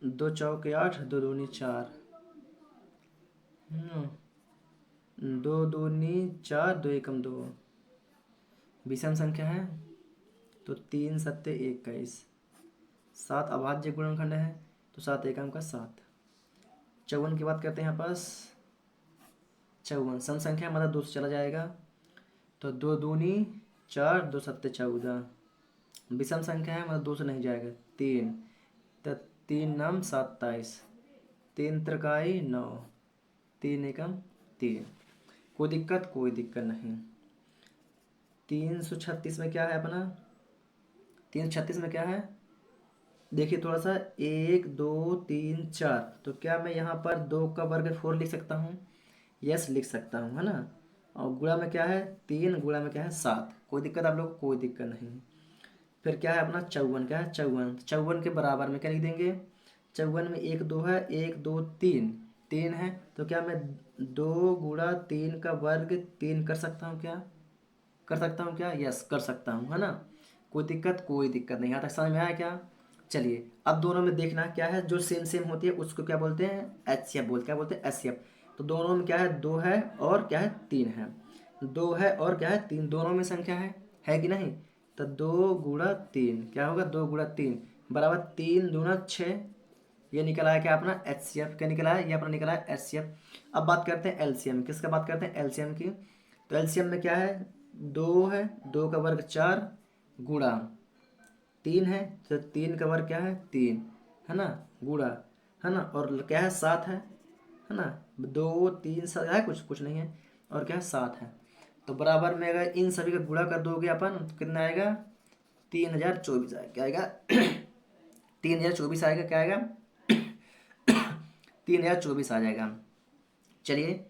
2 चौके 8, 2 दूनी 4, है ना, 2 दूनी 4, 2 एकम 2, विषम संख्या है तो 3 सत्ते 21, 7 अभाज्य गुणनखंड है तो 7 एकम का 7। 54 की बात करते हैं यहाँ पास, 54 सम संख्या मतलब 2 से चला जाएगा, तो 2 दूनी 4, 2 सत्ते 14, विषम संख्या है मतलब 2 से नहीं जाएगा 3, तो 3 नम 27, 3 त्रिकाई 9, 3 एकम 3। कोई दिक्कत? कोई दिक्कत नहीं। 336 में क्या है अपना, 336 में क्या है देखिए थोड़ा सा, 1 2 3 4, तो क्या मैं यहाँ पर 2 का वर्ग 4 लिख सकता हूँ? यस लिख सकता हूँ, है ना। और गुणा में क्या है 3, गुणा में क्या है 7। कोई दिक्कत आप लोग को? कोई दिक्कत नहीं। फिर क्या है अपना 54, क्या है 54, 54 के बराबर में क्या लिख देंगे, 54 में 1 2 है, 1 2 3, 3 है, तो क्या मैं 2 गुणा 3 का वर्ग 3 कर सकता हूँ क्या, कर सकता हूँ क्या? यस कर सकता हूँ, है ना। कोई दिक्कत? कोई दिक्कत नहीं। यहाँ तक समझ में आया क्या? चलिए अब दोनों में देखना क्या है, जो सेम सेम होती है उसको क्या बोलते हैं HCF बोलते, क्या बोलते हैं HCF। तो दोनों में क्या है 2 है और क्या है 3 है, 2 है और क्या है 3, दोनों में संख्या है कि नहीं। तो 2 गुणा 3 क्या होगा, 2 गुणा 3 बराबर 3 दूना 6, ये निकला है क्या अपना HCF, क्या निकला है ये अपना निकला है HCF। अब बात करते हैं LCM, किसका बात करते हैं LCM की। तो LCM में क्या है, 2 है, 2 का वर्ग 4 गुणा 3 है, तो 3 का वर्ग क्या है 3, है ना, गुणा, है ना, और क्या है 7 है ना, 2 3 7 है, कुछ कुछ नहीं है, और क्या है 7 है। तो बराबर में अगर इन सभी का गुणा कर दोगे अपन तो कितना आएगा, 3024 आएगा, क्या आएगा 3024 आएगा, क्या आएगा 3024 आ जाएगा। चलिए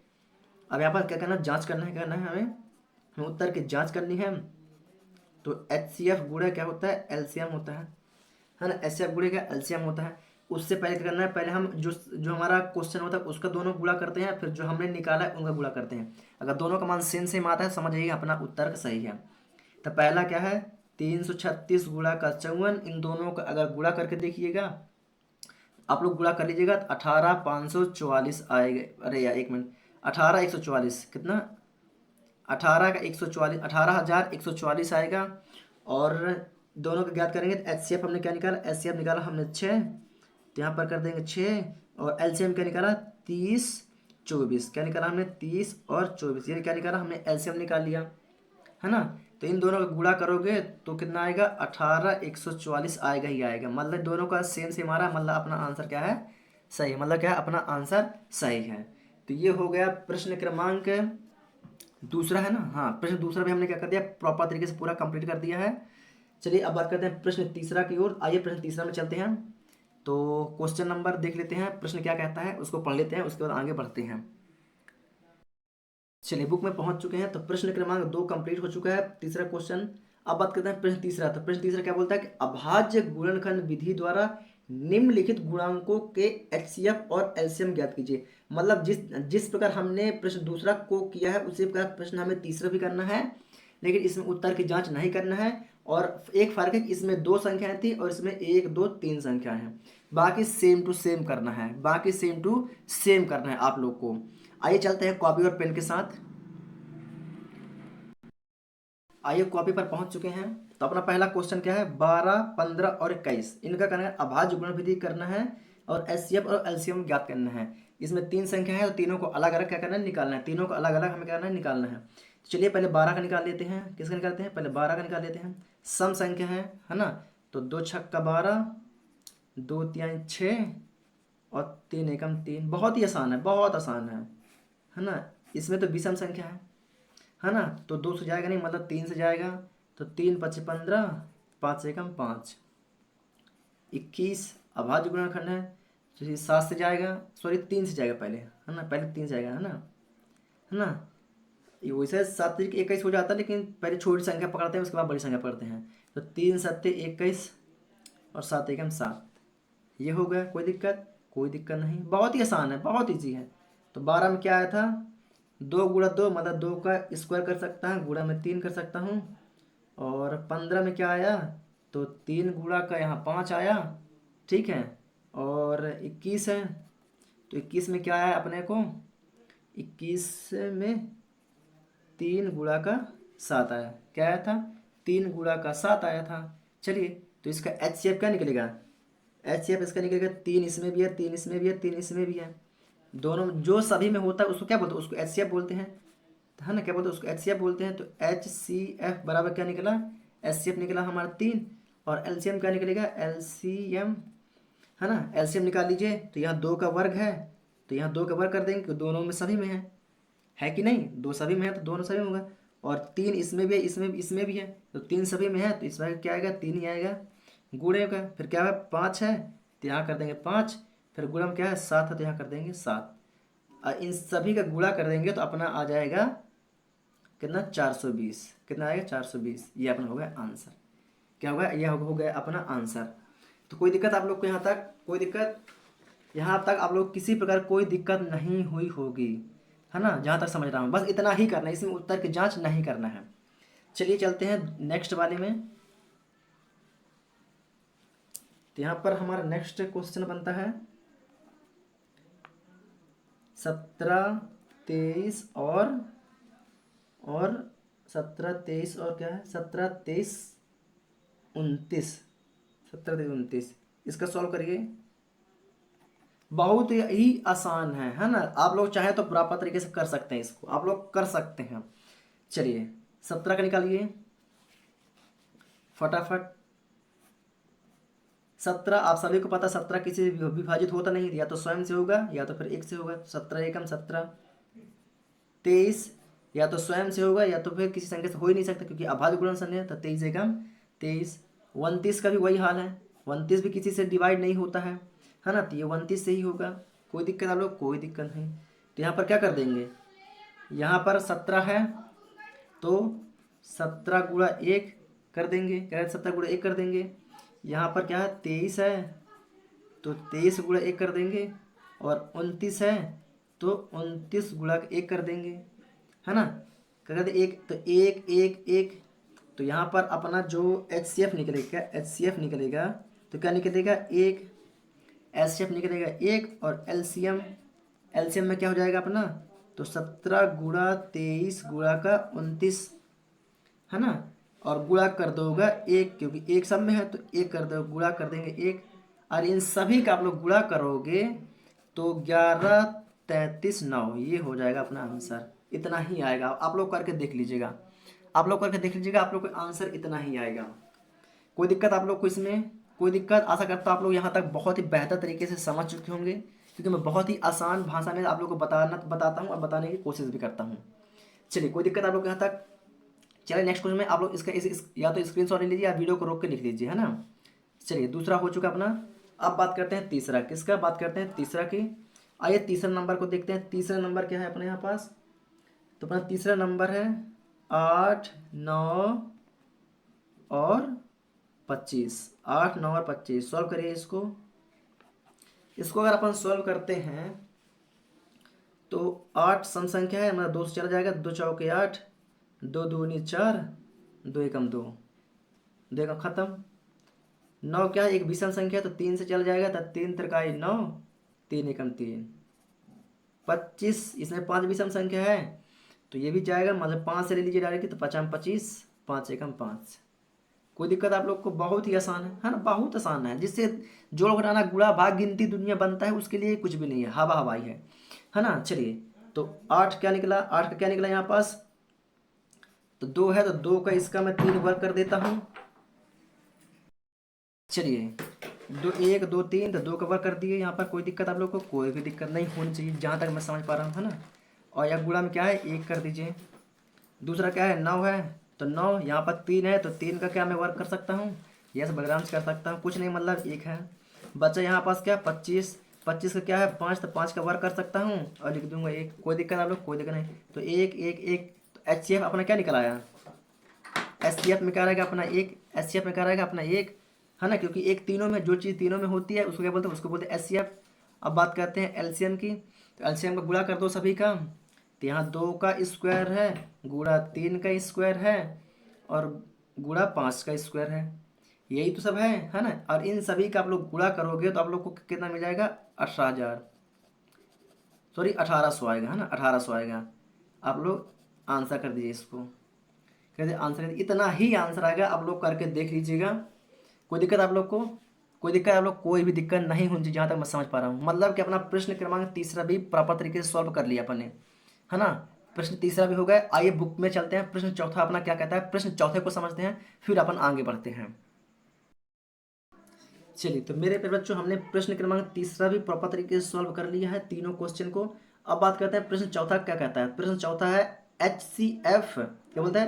अब यहाँ पर क्या करना, जांच करना है, क्या करना है हमें उत्तर की जांच करनी है। तो HCF गुणा क्या होता है LCM होता है ना, HCF गुणा क्या LCM होता है। उससे पहले क्या करना है, पहले हम जो जो हमारा क्वेश्चन होता है उसका दोनों गुणा करते हैं, फिर जो हमने निकाला है उनका गुणा करते हैं। अगर दोनों का मान सेम सेम आता है समझ जाइए अपना उत्तर सही है। तो पहला क्या है 336 गुणा का 54, इन दोनों का अगर गुणा करके देखिएगा आप लोग गुणा कर लीजिएगा तो 18,544 आएगा। अरे यार एक मिनट, 18,144 कितना, 18,144, 18,144 आएगा। और दोनों का ज्ञात करेंगे तो HCF हमने क्या निकाला, HCF निकाला हमने 6, तो यहाँ पर कर देंगे 6, और LCM क्या निकाला 30 24, क्या निकाला हमने 30 और 24, ये क्या निकाला हमने LCM निकाल लिया, है ना। तो इन दोनों का गुणा करोगे तो कितना आएगा 18,144 आएगा ही आएगा, मतलब दोनों का सेम सेम आ रहा है, मतलब अपना आंसर क्या है सही, मतलब क्या है अपना आंसर सही है। तो ये हो गया प्रश्न क्रमांक दूसरा, है ना। हाँ प्रश्न दूसरा भी हमने क्या कर दिया प्रॉपर तरीके से पूरा कंप्लीट कर दिया है। चलिए अब बात करते हैं प्रश्न तीसरा की ओर, आइए प्रश्न तीसरा में चलते हैं। तो क्वेश्चन नंबर देख लेते हैं, प्रश्न क्या कहता है उसको पढ़ लेते हैं, उसके बाद आगे बढ़ते हैं। चलिए बुक में पहुंच चुके हैं, तो प्रश्न क्रमांक 2 कंप्लीट हो चुका है, तीसरा क्वेश्चन। अब बात करते हैं प्रश्न तीसरा। तो प्रश्न तीसरा क्या बोलता है कि अभाज्य गुणनखंड विधि द्वारा निम्नलिखित गुणांकों के HCF और LCM ज्ञात कीजिए। मतलब जिस जिस प्रकार हमने प्रश्न दूसरा को किया है उसी प्रकार प्रश्न हमें तीसरा भी करना है, लेकिन इसमें उत्तर की जांच नहीं करना है। और एक फर्क है कि इसमें 2 संख्याएं थी और इसमें 1 2 3 संख्याएं हैं, बाकी सेम टू सेम करना है, बाकी सेम टू सेम करना है आप लोग को। आइए चलते हैं कॉपी और पेन के साथ। आइए कॉपी पर पहुंच चुके हैं। तो अपना पहला क्वेश्चन क्या है, 12 15 और 21 इनका करना है अभाज्य गुणन विधि करना है, और HCF और LCM ज्ञात करना है। इसमें 3 संख्या है तो तीनों को अलग अलग क्या करना है निकालना है, तीनों को अलग अलग हमें क्या करना है निकालना है। तो चलिए पहले 12 का निकाल लेते हैं, किसका निकालते हैं, पहले 12 का निकाल लेते हैं। सम संख्या है ना। तो 2 छक्का 12, 2 तिहाई 6, और 3 एकम 3, बहुत ही आसान है, बहुत आसान है ना। इसमें तो विषम संख्या है ना, तो 2 से जाएगा नहीं, मतलब 3 से जाएगा। तो 3 5 15, 5 एकम 5, 21 अभाज्य गुणनखंड है। तो ये 7 से जाएगा, सॉरी 3 से जाएगा पहले, है ना, पहले 3 से जाएगा, है ना। ये वैसे 7 तरीके 21 हो जाता है, लेकिन पहले छोटी संख्या पकड़ते हैं उसके बाद बड़ी संख्या पकड़ते हैं। तो 3 सत्ते 21 और 7 एकम 7, ये हो गया। कोई दिक्कत, कोई दिक्कत नहीं, बहुत ही आसान है, बहुत ईजी है। तो 12 में क्या आया था, 2 गुणा 2 मतलब 2 का स्क्वायर कर सकता है, गुणा में 3 कर सकता हूँ। और 15 में क्या आया, तो 3 गुणा का यहाँ 5 आया, ठीक है। और 21 है, तो 21 में क्या आया अपने को, 21 में 3 गुणा का 7 आया, क्या आया था 3 गुणा का 7 आया था। चलिए तो इसका HCF क्या निकलेगा, HCF इसका निकलेगा 3 इसमें भी है, 3 इसमें भी है, 3 इसमें भी है, दोनों जो सभी में होता है उसको क्या बोलते हैं, उसको HCF बोलते हैं, है ना, क्या बोलते हैं उसको HCF बोलते हैं। तो HCF बराबर क्या निकला, HCF निकला हमारा 3, और LCM क्या निकलेगा LCM, है ना। LCM निकाल लीजिए, तो यहाँ 2 का वर्ग है, तो यहाँ 2 का वर्ग कर देंगे, दोनों में सभी में है कि नहीं, 2 सभी में है तो दोनों सभी में होगा। और 3 इसमें भी है, इसमें इसमें भी है, तो 3 सभी में है तो इसमें क्या आएगा 3 ही आएगा। गुणे का फिर क्या है 5 है, तो यहाँ कर देंगे 5, फिर गुणा में क्या है 7 है तो यहाँ कर देंगे 7। इन सभी का गुणा कर देंगे तो अपना आ जाएगा कितना 420, कितना आएगा 420, ये अपना हो गया आंसर। क्या होगा, यह हो गया अपना आंसर। तो कोई दिक्कत आप लोग को यहाँ तक, कोई दिक्कत यहाँ तक आप लोग किसी प्रकार कोई दिक्कत नहीं हुई होगी, है ना, जहाँ तक समझ रहा हूँ, बस इतना ही करना है, इसमें उत्तर की जांच नहीं करना है। चलिए चलते हैं नेक्स्ट वाले में। तो यहाँ पर हमारा नेक्स्ट क्वेश्चन बनता है 17 23 और 17 23 और क्या है 17 23 29, 17 23 29, इसका सॉल्व करिए। बहुत ही आसान है ना। आप लोग चाहे तो प्रॉपर तरीके से कर सकते हैं, इसको आप लोग कर सकते हैं। चलिए 17 का निकालिए फटाफट। 17 आप सभी को पता, 17 किसी से विभाजित होता नहीं, या तो स्वयं से होगा या तो फिर एक से होगा। 17 एकम 17। 23 या तो स्वयं से होगा या तो फिर किसी संख्या से हो ही नहीं सकता, क्योंकि अभाज्य गुणनफल है। तो 23 एकम 23। 29 का भी वही हाल है, 29 भी किसी से डिवाइड नहीं होता है ना। तो ये 29 से ही होगा। कोई दिक्कत आप लोग? कोई दिक्कत नहीं। तो यहाँ पर क्या कर देंगे, यहाँ पर 17 है तो 17 गुणा 1 कर देंगे, क्या 17 गुणा 1 कर देंगे। यहाँ पर क्या है 23 है तो 23 गुणा 1 कर देंगे, और 29 है तो 29 गुणा 1 कर देंगे, है ना। क्या कहते एक तो एक एक एक। तो यहाँ पर अपना जो HCF निकलेगा, HCF निकलेगा तो क्या निकलेगा, एक HCF निकलेगा एक, और LCM, LCM में क्या हो जाएगा अपना, तो 17 गुणा 23 गुणा का 29, है ना। और गुणा कर दोगा एक, क्योंकि एक सब में है तो एक कर दो, गुणा कर देंगे एक। और इन सभी का आप लोग गुणा करोगे तो 11 33 9, ये हो जाएगा अपना आंसर। इतना ही आएगा, आप लोग करके देख लीजिएगा, आप लोग करके देख लीजिएगा, आप लोग का आंसर इतना ही आएगा। कोई दिक्कत आप लोग को इसमें? कोई दिक्कत? आशा करता हूँ आप लोग यहाँ तक बहुत ही बेहतर तरीके से समझ चुके होंगे, क्योंकि मैं बहुत ही आसान भाषा में आप लोग को बताता हूँ और बताने की कोशिश भी करता हूँ। चलिए कोई दिक्कत आप लोग यहाँ तक? चलिए नेक्स्ट क्वेश्चन में आप लोग इसका या तो स्क्रीनशॉट ले लीजिए या वीडियो को रोक के लिख लीजिए, है ना। चलिए दूसरा हो चुका अपना। अब बात करते हैं तीसरा, किसका बात करते हैं, तीसरा की। आइए तीसरा नंबर को देखते हैं। तीसरा नंबर क्या है अपने यहाँ पास, तो अपना तीसरा नंबर है 8 9 और 25। 8 9 और 25 सॉल्व करिए इसको। इसको अगर अपन सॉल्व करते हैं तो 8 सम संख्या है, मतलब 2 से चला जाएगा, 2 चौके 8, 2 दूनी 4, 2 एकम 2, 2 एकम खत्म। 9 क्या है, एक विषम संख्या, तो 3 से चल जाएगा, तो 3 त्रिकाई 9, 3 एकम 3। 25 इसमें 5 विषम संख्या है तो ये भी जाएगा, मतलब 5 से ले लीजिए डायरेक्ट, तो 5 25, 5 एकम 5। कोई दिक्कत आप लोग को? बहुत ही आसान है ना, बहुत आसान है। जिससे जोड़ घटाना गुणा भाग गिनती दुनिया बनता है, उसके लिए कुछ भी नहीं है, हवा हवाई है ना। चलिए तो 8 क्या निकला, 8 का क्या निकला यहाँ पास, तो 2 है तो 2 का इसका मैं 3 वर्ग कर देता हूँ। चलिए 2 1 2 3, तो 2 का वर्ग कर दिए यहाँ पर। कोई दिक्कत आप लोग को? कोई भी दिक्कत नहीं होनी चाहिए जहाँ तक मैं समझ पा रहा हूँ, है ना। और यह गुणा में क्या है, 1 कर दीजिए। दूसरा क्या है 9 है, तो 9 यहाँ पर 3 है तो 3 का क्या मैं वर्ग कर सकता हूँ, यस बलराम से कर सकता हूँ, कुछ नहीं मतलब 1 है। बच्चा यहाँ पास क्या 25, 25 का क्या है 5, तो 5 का वर्ग कर सकता हूँ और लिख दूंगा 1। कोई दिक्कत आप लोग? कोई दिक्कत नहीं। तो 1 1 1, तो HCF अपना क्या निकल आया, HCF में क्या रहेगा अपना 1, HCF में क्या रहेगा अपना 1, है ना। क्योंकि एक तीनों में, जो चीज़ तीनों में होती है उसको क्या बोलते हैं, उसको बोलते हैं HCF। अब बात करते हैं LCM की, तो LCM का गुणा कर दो सभी का। तो यहाँ 2 का स्क्वायर है गुणा 3 का स्क्वायर है और गुणा 5 का स्क्वायर है, यही तो सब है ना। और इन सभी का आप लोग गुणा करोगे तो आप लोग को कितना मिल जाएगा, 18,000, सॉरी 1800 आएगा, है ना, 1800 आएगा। आप लोग आंसर कर दीजिए इसको, कैसे आंसर कर, इतना ही आंसर आएगा। आप लोग करके देख लीजिएगा। कोई दिक्कत आप लोग को? कोई दिक्कत आप लोग? कोई भी दिक्कत नहीं होनी चाहिए जहाँ तक मैं समझ पा रहा हूँ। मतलब कि अपना प्रश्न क्रमांक तीसरा भी प्रॉपर तरीके से सॉल्व कर लिया अपन ने, है ना। प्रश्न तीसरा भी हो गया। आइए बुक में चलते हैं, प्रश्न चौथा अपना क्या कहता है, प्रश्न चौथे को समझते हैं, फिर अपन आगे बढ़ते हैं। चलिए तो मेरे प्यारे बच्चों, हमने प्रश्न क्रमांक तीसरा भी प्रॉपर तरीके से सॉल्व कर लिया है, तीनों क्वेश्चन को। अब बात करते हैं प्रश्न चौथा क्या कहता है। प्रश्न चौथा है HCF, क्या बोलता है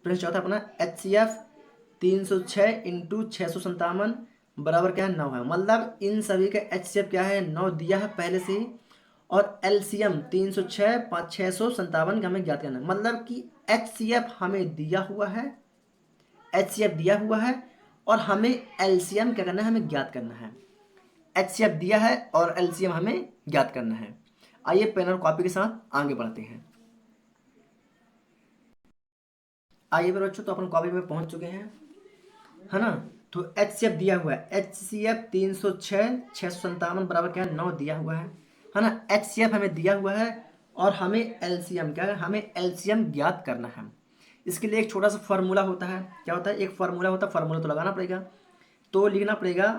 प्रश्न चौथा अपना, HCF 306 इंटू 657 बराबर क्या है 9 है। मतलब इन सभी का HCF क्या है, 9 दिया है पहले से ही, और LCM 306 5 657 का हमें ज्ञात करना है। मतलब कि HCF हमें दिया हुआ है, HCF दिया हुआ है, और हमें LCM क्या करना है, हमें ज्ञात करना है। HCF दिया है और LCM हमें ज्ञात करना है। आइए पेन और कॉपी के साथ आगे बढ़ते हैं। आइए मेरे बच्चों, तो अपन कॉपी में पहुंच चुके हैं, है ना। तो HCF दिया हुआ है, HCF 306 657 बराबर क्या है 9 दिया हुआ है ना। HCF हमें दिया हुआ है और हमें LCM क्या है, हमें LCM ज्ञात करना है। इसके लिए एक छोटा सा फार्मूला होता है, क्या होता है, एक फार्मूला होता है, फार्मूला तो लगाना पड़ेगा। तो लिखना पड़ेगा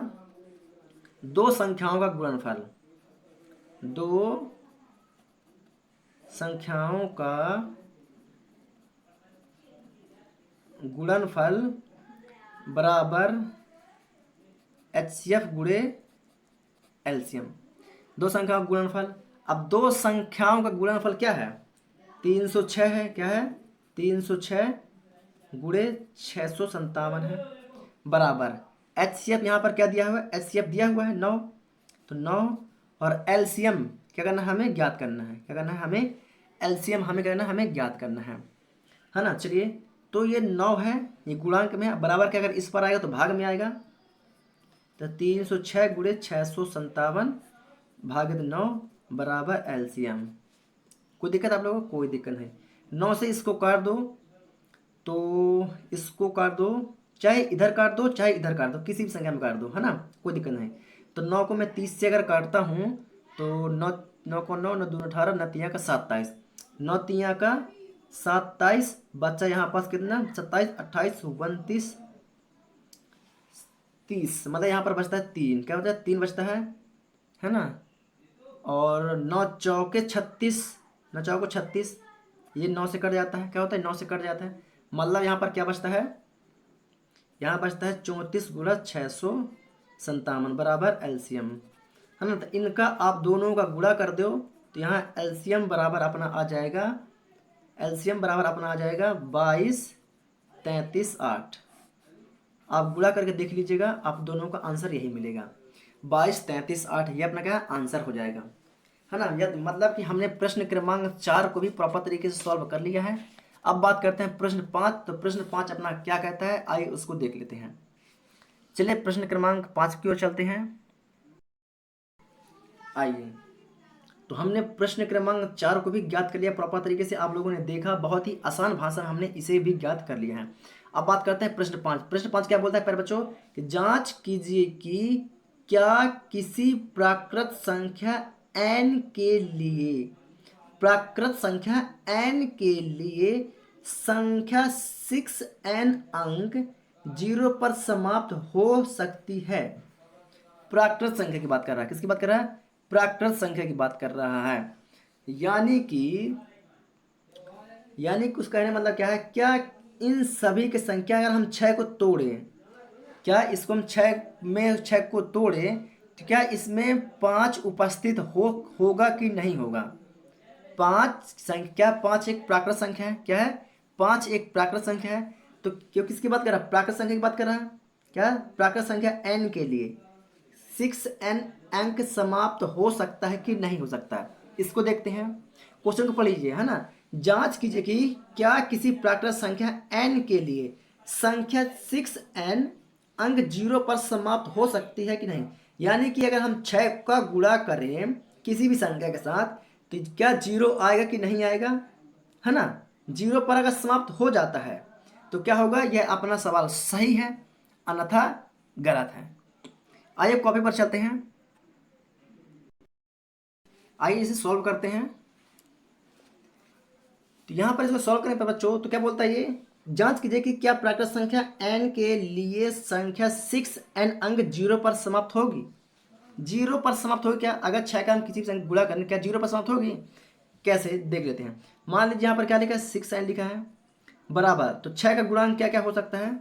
दो संख्याओं का गुणनफल, दो संख्याओं का गुणनफल बराबर HCF गुणे एलसीएम। दो संख्याओं का गुणनफल, अब दो संख्याओं का गुणनफल क्या है? 306 है। क्या है? 306 गुणे 657 है, बराबर HCF यहाँ पर क्या दिया हुआ है? HCF दिया हुआ है 9, तो 9 और एलसीएम क्या करना है? हमें ज्ञात करना है। क्या करना है? हमें एलसीएम हमें करना है, हमें ज्ञात करना है ना। चलिए, तो ये 9 है, ये गुणांक में है, बराबर क्या, अगर इस पर आएगा तो भाग में आएगा, तो 306 गुणे 657 भागित 9 बराबर एलसीएम। कोई दिक्कत आप लोगों को? कोई दिक्कत नहीं। 9 से इसको काट दो, तो इसको काट दो, चाहे इधर काट दो चाहे इधर काट दो, किसी भी संख्या में काट दो, है ना, कोई दिक्कत नहीं। तो 9 को मैं 30 से अगर काटता हूँ तो 9 9 को 9 9 दूनी 18 9 तिया का 27, 9 तिया का 27, बच्चा यहाँ पास कितना? 27 28 29 30, मतलब यहाँ पर बचता है 3। क्या बचता है? 3 बचता है ना। और 9 चौके 36, 9 चौको 36, ये 9 से कट जाता है। क्या होता है? 9 से कट जाता है, मतलब यहाँ पर क्या बचता है? यहाँ बचता है 34 गुणा 657 बराबर एलसीएम, है ना। तो इनका आप दोनों का गुणा कर दो, तो यहाँ एलसीएम बराबर अपना आ जाएगा, एलसीएम बराबर अपना आ जाएगा 22 33 8। आप गुणा करके देख लीजिएगा, आप दोनों का आंसर यही मिलेगा, 22 33 8। ये अपना क्या आंसर हो जाएगा, है ना। यह मतलब कि हमने प्रश्न क्रमांक 4 को भी प्रॉपर तरीके से सॉल्व कर लिया है। अब बात करते हैं प्रश्न 5। तो प्रश्न 5 अपना क्या कहता है, आइए उसको देख लेते हैं। चलिए प्रश्न क्रमांक 5 की ओर चलते हैं। आइए, तो हमने प्रश्न क्रमांक 4 को भी ज्ञात कर लिया प्रॉपर तरीके से, आप लोगों ने देखा, बहुत ही आसान भाषा में हमने इसे भी ज्ञात कर लिया है। अब बात करते हैं प्रश्न 5। प्रश्न 5 क्या बोलता है प्यारे बच्चों, कि जांच कीजिए कि क्या किसी प्राकृत संख्या n के लिए, प्राकृत संख्या n के लिए संख्या 6n अंक 0 पर समाप्त हो सकती है। प्राकृत संख्या की बात कर रहा है, किसकी बात कर रहा है? प्राकृत संख्या की बात कर रहा है। यानी कि उसका कहने मतलब क्या है, क्या इन सभी की संख्या अगर हम 6 को तोड़ें, क्या इसको हम 6 को तोड़ें, तो क्या इसमें 5 उपस्थित होगा कि नहीं होगा? 5 संख्या, 5 एक प्राकृत संख्या है। क्या है? 5 एक प्राकृत संख्या है। तो क्यों किसकी बात कर रहा है? प्राकृत संख्या की बात कर रहा है। क्या? प्राकृत संख्या n के लिए 6n अंक समाप्त हो सकता है कि नहीं हो सकता है, इसको देखते हैं। क्वेश्चन को पढ़ लीजिए, है ना। जांच कीजिए कि क्या किसी प्राकृत संख्या n के लिए संख्या 6n अंक 0 पर समाप्त हो सकती है कि नहीं। यानी कि अगर हम 6 का गुणा करें किसी भी संख्या के साथ, तो क्या 0 आएगा कि नहीं आएगा, है ना। 0 पर अगर समाप्त हो जाता है तो क्या होगा, यह अपना सवाल सही है, अन्यथा गलत है। आइए कॉपी पर चलते हैं, आइए इसे सॉल्व करते हैं। तो यहां पर इसको सॉल्व करें पर बच्चों, तो क्या बोलता है ये, जांच कीजिए कि क्या प्राकृत संख्या n के लिए संख्या 6n अंक 0 पर समाप्त होगी। 0 पर समाप्त होगी क्या? अगर 6 का हम किसी संख्या गुणा करें, क्या 0 पर समाप्त होगी? कैसे, देख लेते हैं। मान लीजिए यहाँ पर क्या लिखा है, 6n लिखा है, बराबर, तो 6 का गुणांक क्या क्या हो सकता है?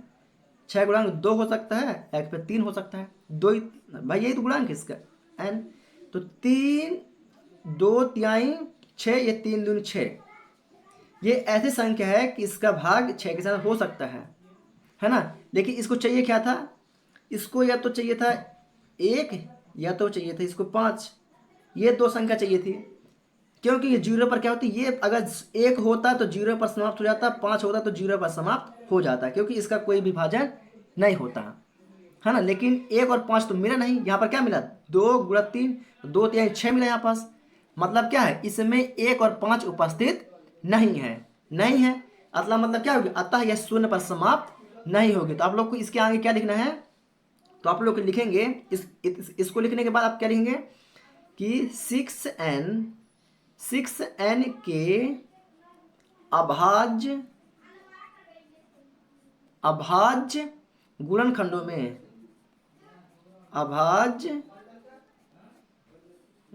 6 गुणांक 2 हो सकता है, एक पे 3 हो सकता है, दो ही भाई, यही तो गुणांक है इसका n। तो 3 2 तिहाई 6, ये 3 दूनी 6, ये ऐसी संख्या है कि इसका भाग 6 के साथ हो सकता है ना। लेकिन इसको चाहिए क्या था? इसको या तो चाहिए था 1, या तो चाहिए था इसको 5, ये दो संख्या चाहिए थी। क्योंकि ये 0 पर क्या होती है, ये अगर 1 होता तो 0 पर समाप्त हो जाता, 5 होता तो 0 पर समाप्त हो जाता, क्योंकि इसका कोई विभाजन नहीं होता, है ना। लेकिन 1 और 5 तो मिला नहीं, यहाँ पर क्या मिला, 2 गुणा 3, 2 तिहाई 6 मिला यहाँ पास। मतलब क्या है, इसमें 1 और 5 उपस्थित नहीं है, नहीं है, मतलब क्या होगी, अतः यह 0 पर समाप्त नहीं होगी। तो आप लोग को इसके आगे क्या लिखना है, तो आप लोग लिखेंगे इसको लिखने के बाद आप क्या लिखेंगे कि 6n के अभाज्य अभाज्य गुणनखंडों में, अभाज्य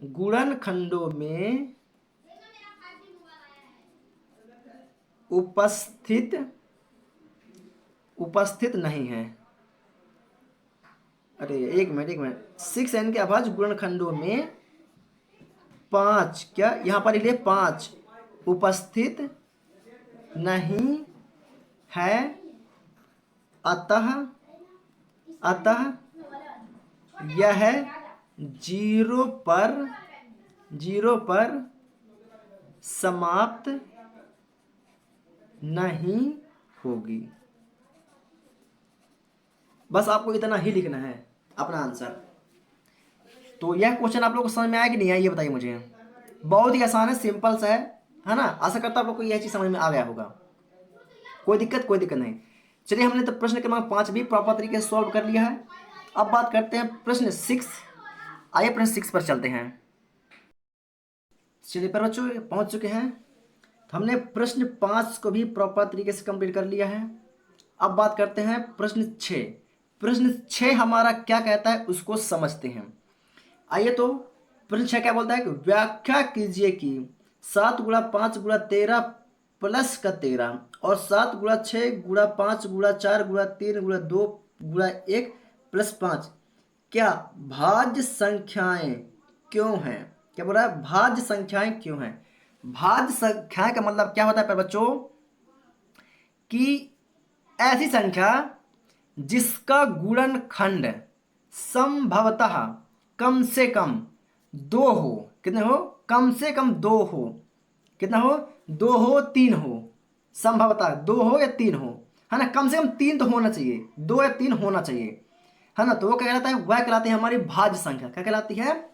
गुणनखंडों में उपस्थित उपस्थित नहीं है। अरे एक मिनट 6n के अभाज्य गुणनखंडों में 5, क्या यहाँ पर लिए 5 उपस्थित नहीं है। अतः अतः यह जीरो पर समाप्त नहीं होगी। बस आपको इतना ही लिखना है अपना आंसर। तो यह क्वेश्चन आप लोग को समझ में आया कि नहीं आया, ये बताइए मुझे। बहुत ही आसान है, सिंपल सा है ना। आशा करता हूं आप लोग को यह चीज समझ में आ गया होगा। कोई दिक्कत नहीं। चलिए, हमने तो प्रश्न क्रमांक 5 भी प्रॉपर तरीके से सॉल्व कर लिया है। अब बात करते हैं प्रश्न 6। आइए प्रश्न 6 पर चलते हैं। चलिए पर बच्चों पहुंच चुके हैं। तो हमने प्रश्न 5 को भी प्रॉपर तरीके से कंप्लीट कर लिया है। अब बात करते हैं प्रश्न 6। प्रश्न 6 हमारा क्या कहता है उसको समझते हैं। आइए, तो प्रश्न 6 क्या बोलता है कि व्याख्या कीजिए कि 7 गुणा 5 गुणा 13 प्लस का 13 और 7 गुणा 6 गुणा 5 गुणा 4 गुणा 3 गुणा 2 गुणा 1 प्लस 5 क्या भाज्य संख्याएं क्यों हैं। क्या बोल रहा है, भाज्य संख्याएं क्यों हैं। भाज्य संख्याएं का मतलब क्या होता है पर बच्चों कि ऐसी संख्या जिसका गुणनखंड संभवतः कम से कम 2 हो। कितने हो, कम से कम 2 हो। कितना हो, 2 हो 3 हो। संभवतः 2 हो या 3 हो, है ना। कम से कम 3 तो होना चाहिए, 2 या 3 होना चाहिए, है ना। तो वो क्या कहलाता है, वह कहलाती है हमारी भाज्य संख्या। क्या कहलाती है,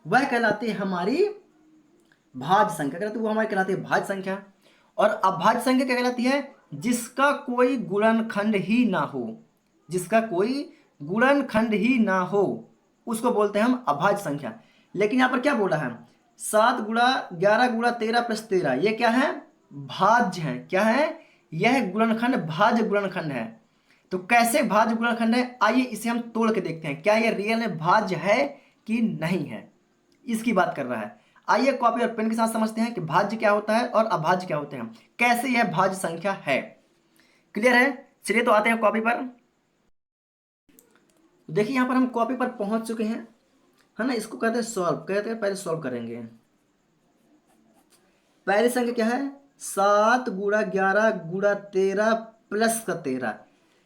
वह कहलाती है हमारी भाज्य संख्या। कहलाती है वो हमारी कहलाती है भाज्य संख्या। और अभाज्य संख्या क्या कहलाती है, जिसका कोई गुणनखंड ही ना हो। जिसका कोई गुणनखंड ही ना हो उसको बोलते हैं हम अभाज्य संख्या। लेकिन यहाँ पर क्या बोला है, 7 गुणा 11 गुणा 13 प्लस 13 ये क्या है, भाज्य है। क्या है, यह गुणनखंड भाज्य गुणनखंड है। तो कैसे भाज्य गुणनखंड है, आइए इसे हम तोड़ के देखते हैं। क्या यह रियल में भाज्य है कि नहीं है, इसकी बात कर रहा है। आइए कॉपी और पेन के साथ समझते हैं कि भाज्य क्या होता है और अभाज्य क्या होते हैं, कैसे यह भाज्य संख्या है। क्लियर है। चलिए तो आते हैं कॉपी पर। देखिए यहां पर हम कॉपी पर पहुंच चुके हैं, है ना। इसको कहते हैं सॉल्व। कहते हैं पहले सॉल्व करेंगे। पहली संख्या क्या है, 7 गुणा 11 गुणा 13 प्लस का 13।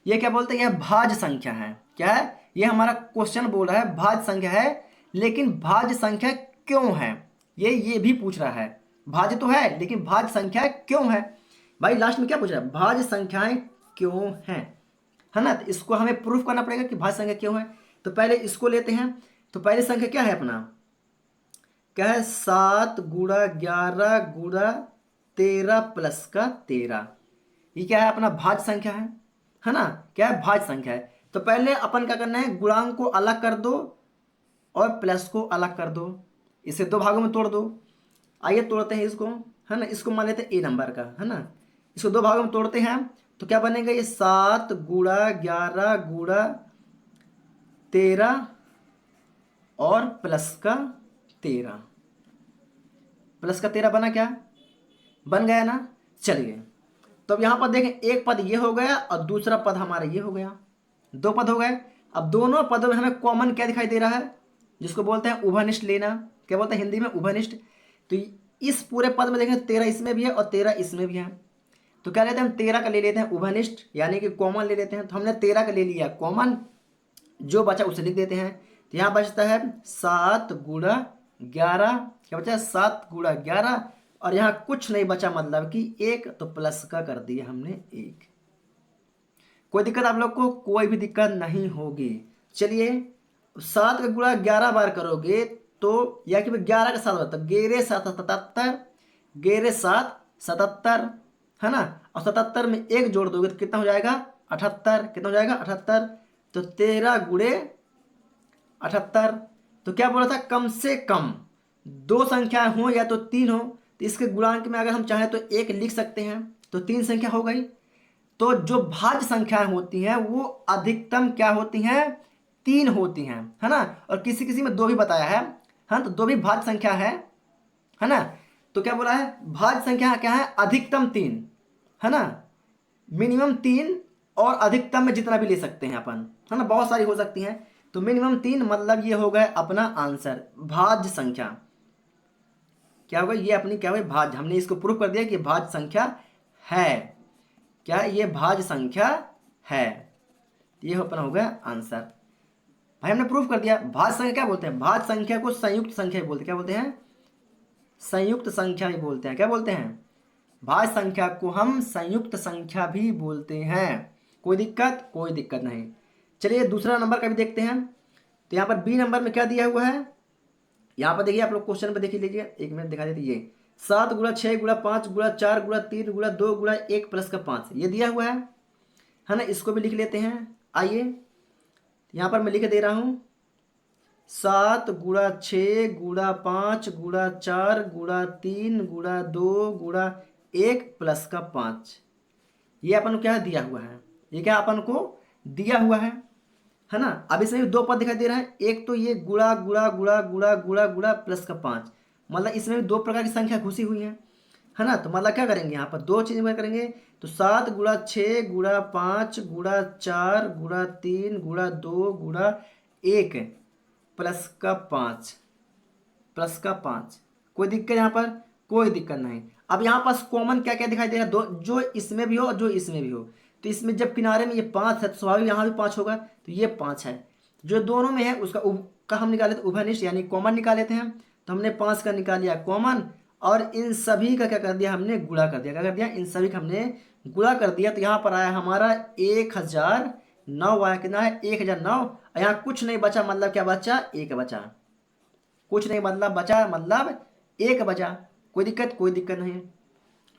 ये क्या बोलते हैं, यह भाज्य संख्या है। क्या है, ये हमारा क्वेश्चन बोल रहा है भाज्य संख्या है। लेकिन भाज्य संख्या क्यों है, ये भी पूछ रहा है। भाज्य तो है लेकिन भाज्य संख्या क्यों है। भाई लास्ट में क्या पूछ रहा है, भाज्य संख्याएं क्यों हैं, है ना। तो इसको हमें प्रूफ करना पड़ेगा कि भाज्य संख्या क्यों है। तो पहले इसको लेते हैं। तो पहली संख्या क्या है अपना, क्या है, 7 गुणा 11 गुणा 13 प्लस का 13। ये क्या है, अपना भाज्य संख्या है ना। क्या है, भाज्य संख्या है। तो पहले अपन क्या करना है, गुणांक को अलग कर दो और प्लस को अलग कर दो। इसे 2 भागों में तोड़ दो। आइए तोड़ते हैं इसको, है ना। इसको मान लेते हैं ए नंबर का, है ना। इसको 2 भागों में तोड़ते हैं तो क्या बनेगा, ये 7 गुणा 11 गुणा 13 और प्लस का 13। प्लस का 13 बना, क्या बन गया ना। चलिए तो अब यहां पर देखें, एक पद ये हो गया और दूसरा पद हमारा ये हो गया, 2 पद हो गए। अब दोनों पदों में हमें कॉमन क्या दिखाई दे रहा है, जिसको बोलते हैं उभयनिष्ठ लेना। क्या बोलते हैं हिंदी में, उभयनिष्ठ। तो इस पूरे पद में देखें 13 इसमें भी है और 13 इसमें भी है। तो क्या लेते हैं, हम 13 का ले लेते हैं उभयनिष्ठ, यानी कि कॉमन ले लेते हैं। तो हमने 13 का ले लिया कॉमन, जो बचा उसे लिख देते हैं। तो यहाँ बचता है 7 गुणा 11। क्या बचा, 7 गुणा 11 और यहाँ कुछ नहीं बचा, मतलब कि 1। तो प्लस का कर दिया हमने 1। कोई दिक्कत आप लोग को, कोई भी दिक्कत नहीं होगी। चलिए 7 का गुणा 11 बार करोगे तो या कि 11 का 7 होता है, 11 7 77, 11 7 77, है ना। और 77 में 1 जोड़ दोगे तो कितना हो जाएगा, 78। कितना हो जाएगा, 78। तो 13 गुणे 78। तो क्या बोला था, कम से कम 2 संख्याएं हो या तो 3 हो। तो इसके गुणांक में अगर हम चाहें तो 1 लिख सकते हैं, तो 3 संख्या हो गई। तो जो भाज्य संख्याएं होती हैं वो अधिकतम क्या होती हैं, 3 होती हैं, है ना। और किसी किसी में 2 भी बताया है, हाँ, तो दो भी भाज्य संख्या है ना। तो क्या बोला है, भाज्य संख्या क्या है, अधिकतम 3, है ना। मिनिमम 3 और अधिकतम में जितना भी ले सकते हैं अपन, है ना, बहुत सारी हो सकती हैं। तो मिनिमम 3 मतलब ये हो गया अपना आंसर, भाज्य संख्या। क्या होगा, ये अपनी क्या हुई, भाज्य। हमने इसको प्रूव कर दिया कि भाज्य संख्या है। क्या है, ये भाज्य संख्या है। ये अपना हो गया आंसर। भाई हमने प्रूफ कर दिया। भाज्य संख्या क्या बोलते हैं, भाज्य संख्या को संयुक्त संख्या भी बोलते हैं। क्या बोलते हैं, संयुक्त संख्या भी बोलते हैं। क्या बोलते हैं, भाज्य संख्या को हम संयुक्त संख्या भी बोलते हैं। कोई दिक्कत, कोई दिक्कत नहीं। चलिए दूसरा नंबर का भी देखते हैं। तो यहाँ पर बी नंबर में क्या दिया हुआ है, यहाँ पर देखिए आप लोग क्वेश्चन पे देखिए लीजिए, एक मिनट दिखा देते। ये 7 गुणा 6 गुणा 5 गुणा 4 गुणा 3 गुणा 2 गुणा 1 प्लस का 5 ये दिया हुआ है ना। इसको भी लिख लेते हैं। आइए यहाँ पर मैं लिख दे रहा हूँ, 7 गुणा 6 गुणा 5 गुणा 4 गुणा 3 गुणा 2 गुणा 1 प्लस का 5। ये अपन को क्या दिया हुआ है, ये क्या अपन को दिया हुआ है ना। अब इसमें दो पद दिखाई दे रहे हैं, एक तो ये गुणा गुणा गुणा गुणा गुणा गुणा प्लस का 5, मतलब इसमें भी दो प्रकार की संख्या घुसी हुई है ना। तो मतलब क्या करेंगे, यहाँ पर दो चीज करेंगे। तो 7 गुणा 6 गुणा 5 गुणा 4 गुणा 3 गुणा 2 गुणा 1 प्लस का 5 प्लस का 5। कोई दिक्कत यहाँ पर, कोई दिक्कत नहीं। अब यहाँ पास कॉमन क्या क्या दिखाई दे रहा है, दो जो इसमें भी हो और जो इसमें भी हो। तो इसमें जब किनारे में ये 5 है तो स्वाभाविक यहाँ भी 5 होगा, तो ये 5 है। जो दोनों में है उसका का हम निकाले थे उभयनिष्ठ यानी कॉमन निकाले थे हम। तो हमने 5 का निकाल लिया कॉमन, और इन सभी का क्या कर दिया हमने, गुणा कर दिया। क्या कर दिया, इन सभी का हमने गुणा कर दिया। तो यहाँ पर आया हमारा 1009 आया। कितना है, 1009। यहाँ कुछ नहीं बचा, मतलब क्या बचा, एक बचा। कुछ नहीं मतलब बचा, मतलब एक बचा। कोई दिक्कत, कोई दिक्कत नहीं।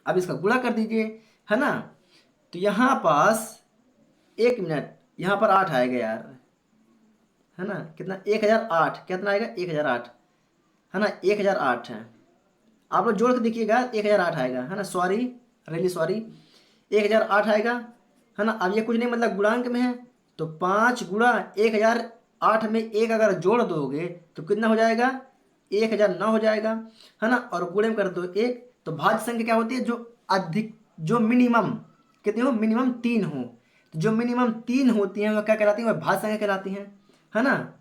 अब इसका गुणा कर दीजिए, है ना। तो यहाँ पास एक मिनट, यहाँ पर 8 आएगा यार, है ना। कितना, 1008। कितना आएगा, 1008, है ना। 1008 है। आप लोग जोड़ के देखिएगा, 1008 आएगा, है ना। सॉरी, रियली सॉरी, 1008 आएगा, है ना। अब ये कुछ नहीं मतलब गुणांक में है, तो 5 गुणा 1008 में एक अगर जोड़ दोगे तो कितना हो जाएगा, 1009 हो जाएगा, है ना। और गुणे में कर दो एक, तो भाज्य संख्या क्या होती है, जो अधिक, जो मिनिमम कितनी हो, मिनिमम 3 हो। तो जो मिनिमम 3 होती हैं वह क्या कहलाती है, वह भाज्य संख्या कहलाती हैं, है ना।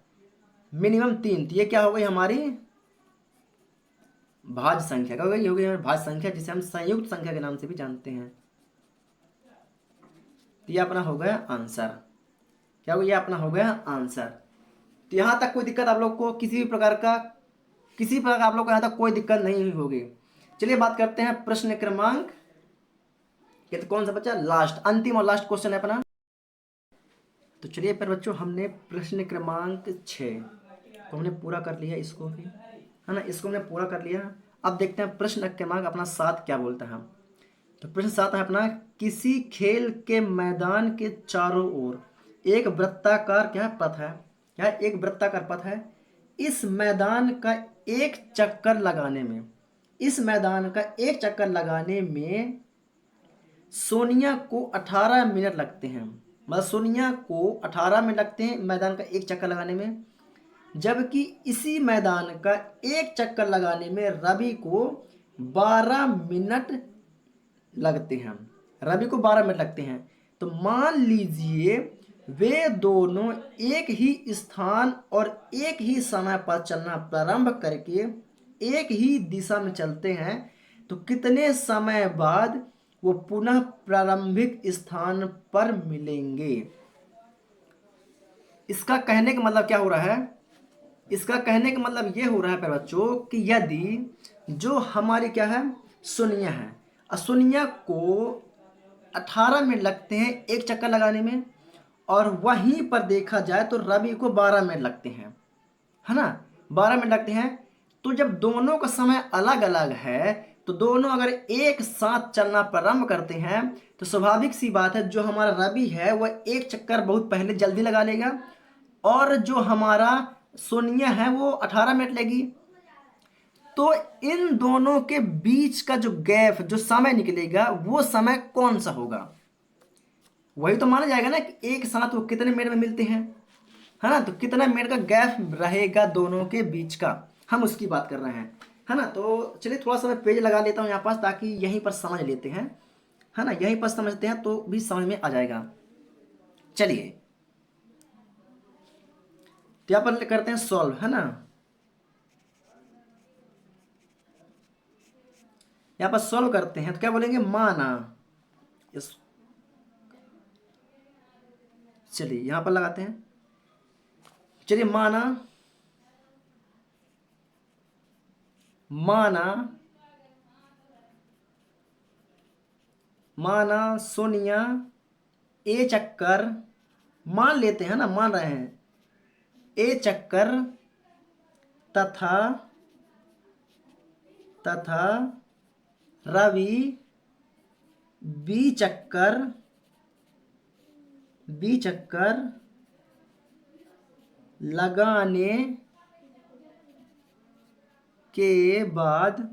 मिनिमम 3, तो ये क्या हो गई हमारी भाज्य संख्या। क्या हो गई, ये हो गई हमारी भाज्य संख्या, जिसे हम संयुक्त संख्या के नाम से भी जानते हैं। तो ये अपना हो गया आंसर। क्या हो गया, ये अपना हो गया आंसर। तो यहाँ तक कोई दिक्कत आप लोग को, किसी भी प्रकार का, किसी प्रकार आप लोग को यहाँ तक कोई दिक्कत नहीं होगी। चलिए बात करते हैं प्रश्न क्रमांक, ये तो कौन सा बच्चा, लास्ट, अंतिम और लास्ट क्वेश्चन है अपना। तो चलिए फिर बच्चों, हमने प्रश्न क्रमांक 6 को हमने पूरा कर लिया, इसको भी, है ना, इसको हमने पूरा कर लिया। अब देखते हैं प्रश्न क्रमांक अपना 7 क्या बोलता है। तो प्रश्न 7 है अपना, किसी खेल के मैदान के चारों ओर एक वृत्ताकार क्या पथ है, क्या एक वृत्ताकार पथ है। इस मैदान का एक चक्कर लगाने में, इस मैदान का एक चक्कर लगाने में सोनिया को 18 मिनट लगते हैं। मतलब सोनिया को 18 मिनट लगते हैं मैदान का एक चक्कर लगाने में, जबकि इसी मैदान का एक चक्कर लगाने में रवि को 12 मिनट लगते हैं। रवि को 12 मिनट लगते हैं। तो मान लीजिए वे दोनों एक ही स्थान और एक ही समय पर चलना प्रारंभ करके एक ही दिशा में चलते हैं, तो कितने समय बाद वो पुनः प्रारंभिक स्थान पर मिलेंगे। इसका कहने का मतलब क्या हो रहा है, इसका कहने का मतलब ये हो रहा है प्यारे बच्चों कि यदि जो हमारी क्या है, सोनिया है, सोनिया को 18 मिनट लगते हैं एक चक्कर लगाने में, और वहीं पर देखा जाए तो रवि को 12 मिनट लगते हैं, है ना, 12 मिनट लगते हैं। तो जब दोनों का समय अलग अलग है, तो दोनों अगर एक साथ चलना प्रारंभ करते हैं, तो स्वाभाविक सी बात है जो हमारा रवि है वह एक चक्कर बहुत पहले जल्दी लगा लेगा, और जो हमारा सोनिया है वो 18 मिनट लेगी। तो इन दोनों के बीच का जो गैप, जो समय निकलेगा, वो समय कौन सा होगा, वही तो माना जाएगा ना कि एक साथ वो कितने मिनट में मिलते हैं, है ना। तो कितना मिनट का गैप रहेगा दोनों के बीच का, हम उसकी बात कर रहे हैं, है ना। तो चलिए थोड़ा सा मैं पेज लगा लेता हूँ यहाँ पास, ताकि यहीं पर समझ लेते हैं, है ना, यहीं पर समझते हैं तो भी समझ में आ जाएगा। चलिए तो यहाँ पर करते हैं सॉल्व, है ना। यहाँ पर सॉल्व करते हैं तो क्या बोलेंगे, माना। इस चलिए यहाँ पर लगाते हैं, चलिए माना, माना, माना सोनिया ए चक्कर, मान लेते हैं ना, मान रहे हैं, ए चक्कर तथा तथा रवि बी चक्कर, बी चक्कर लगाने के बाद,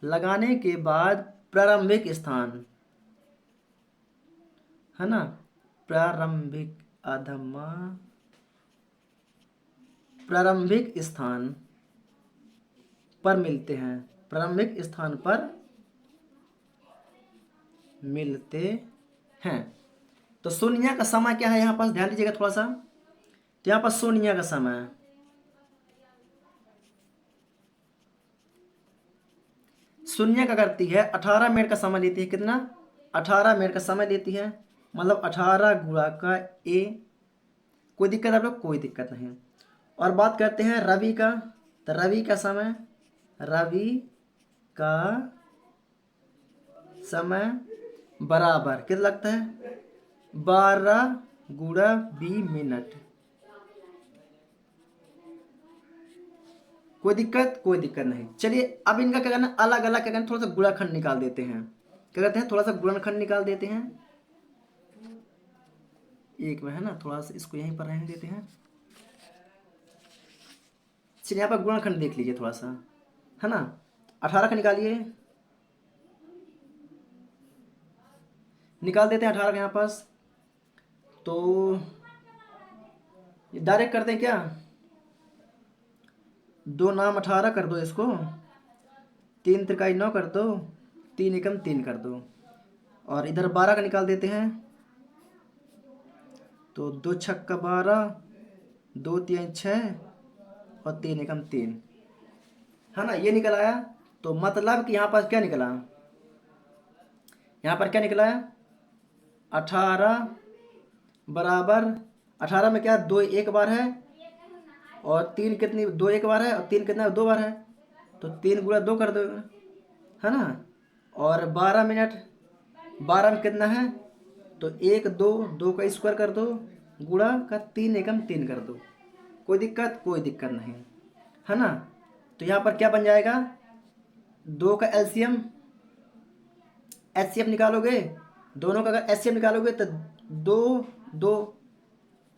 लगाने के बाद प्रारंभिक स्थान, है ना, प्रारंभिक अधमा, प्रारंभिक स्थान पर मिलते हैं, प्रारंभिक स्थान पर मिलते हैं। तो सोनिया का समय क्या है यहाँ पर, ध्यान दीजिएगा थोड़ा सा। तो यहाँ पर सोनिया का समय, सोनिया क्या करती है, 18 मिनट का समय लेती है, कितना, 18 मिनट का समय लेती है, मतलब 18 गुणा का ए। कोई दिक्कत आप लोग, कोई दिक्कत नहीं। और बात करते हैं रवि का, तो रवि का समय, रवि का समय बराबर कितना लगता है, 12 गुणा 20 मिनट। कोई दिक्कत, कोई दिक्कत नहीं। चलिए अब इनका क्या करना, अलग अलग क्या करना, थोड़ा सा गुणनखंड निकाल देते हैं। क्या करते हैं, थोड़ा सा गुणनखंड निकाल देते हैं एक में, है ना, थोड़ा सा इसको यहीं पर रहने देते हैं। चलिए यहाँ पर गुणनखंड देख लीजिए थोड़ा सा, है ना। 18 का निकालिए, निकाल देते हैं 18 का यहाँ पास। तो डायरेक्ट करते हैं क्या, 2 नाम 18 कर दो इसको, 3 त्रिकाई 9 कर दो, 3 एकम 3 कर दो, और इधर 12 का निकाल देते हैं। तो 2 छक्का 12, 2 3 6 और 3 एकम 3, है ना, ये निकल आया। तो मतलब कि यहाँ पर क्या निकला, यहाँ पर क्या निकला है, 18 बराबर, 18 में क्या 2 एक बार है, और 3 कितनी, 2 एक बार है, और 3 कितना 2 बार है, तो 3 गुणा 2 कर दो, है ना। और 12 मिनट, 12 में कितना है, तो 1 2, 2 का स्क्वायर कर दो, गुणा का 3 एकम 3 कर दो। कोई दिक्कत, कोई दिक्कत नहीं, है ना। तो यहाँ पर क्या बन जाएगा, 2 का एलसीएम, एचसीएफ निकालोगे, दोनों का अगर एचसीएफ निकालोगे तो 2 2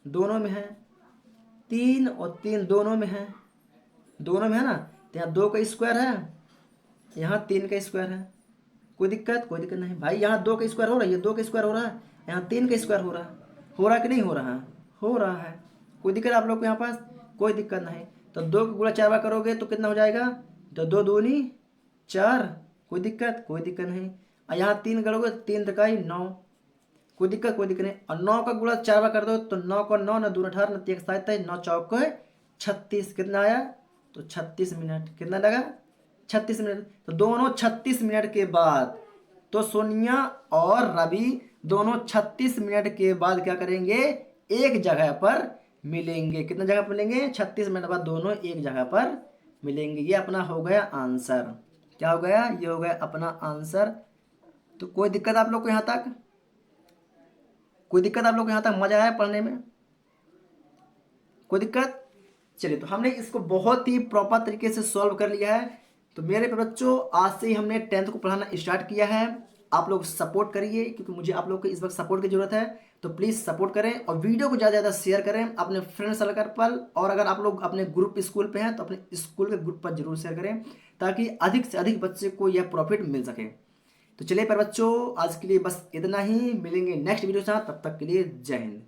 दोनों में है, 3 और 3 दोनों में है, दोनों में है ना। तो यहाँ 2 का स्क्वायर है, यहाँ 3 का स्क्वायर है। कोई दिक्कत, कोई दिक्कत नहीं भाई, यहाँ 2 का स्क्वायर हो रहा है, ये 2 का स्क्वायर हो रहा है, यहाँ 3 का स्क्वायर हो रहा है कि नहीं हो रहा है, हो रहा है। कोई दिक्कत आप लोग को यहाँ पास, कोई दिक्कत नहीं। तो 2 का गुणा 4 बार करोगे तो कितना हो जाएगा, तो 2 दूनी 4, कोई दिक्कत, कोई दिक्कत नहीं। और यहाँ 3 करोगे, 3 त्रिकाई 9, कोई दिक्कत, कोई दिक्कत नहीं। और 9 का गुणा 4 बार कर दो तो 9 को 9, 9 दूनी 18, 9 3 27, 9 चौक 36, कितना आया, तो 36 मिनट, कितना लगा, 36 मिनट। तो दोनों 36 मिनट के बाद, तो सोनिया और रवि दोनों 36 मिनट के बाद क्या करेंगे, एक जगह पर मिलेंगे। कितना जगह पर मिलेंगे, 36 मिनट बाद दोनों एक जगह पर मिलेंगे। ये अपना हो गया आंसर, क्या हो गया, ये हो गया अपना आंसर। तो कोई दिक्कत आप लोग को यहाँ तक, कोई दिक्कत आप लोग को यहाँ तक, मजा आया पढ़ने में, कोई दिक्कत। चलिए तो हमने इसको बहुत ही प्रॉपर तरीके से सॉल्व कर लिया है। तो मेरे बच्चों आज से ही हमने 10th को पढ़ाना स्टार्ट किया है। आप लोग सपोर्ट करिए, क्योंकि मुझे आप लोग को इस वक्त सपोर्ट की जरूरत है। तो प्लीज़ सपोर्ट करें और वीडियो को ज़्यादा ज़्यादा शेयर करें अपने फ्रेंड सर्कल पर। और अगर आप लोग अपने ग्रुप स्कूल पे हैं तो अपने स्कूल के ग्रुप पर जरूर शेयर करें, ताकि अधिक से अधिक बच्चे को यह प्रॉफिट मिल सके। तो चलिए पर बच्चों आज के लिए बस इतना ही, मिलेंगे नेक्स्ट वीडियो के साथ, तब तक के लिए जय हिंद।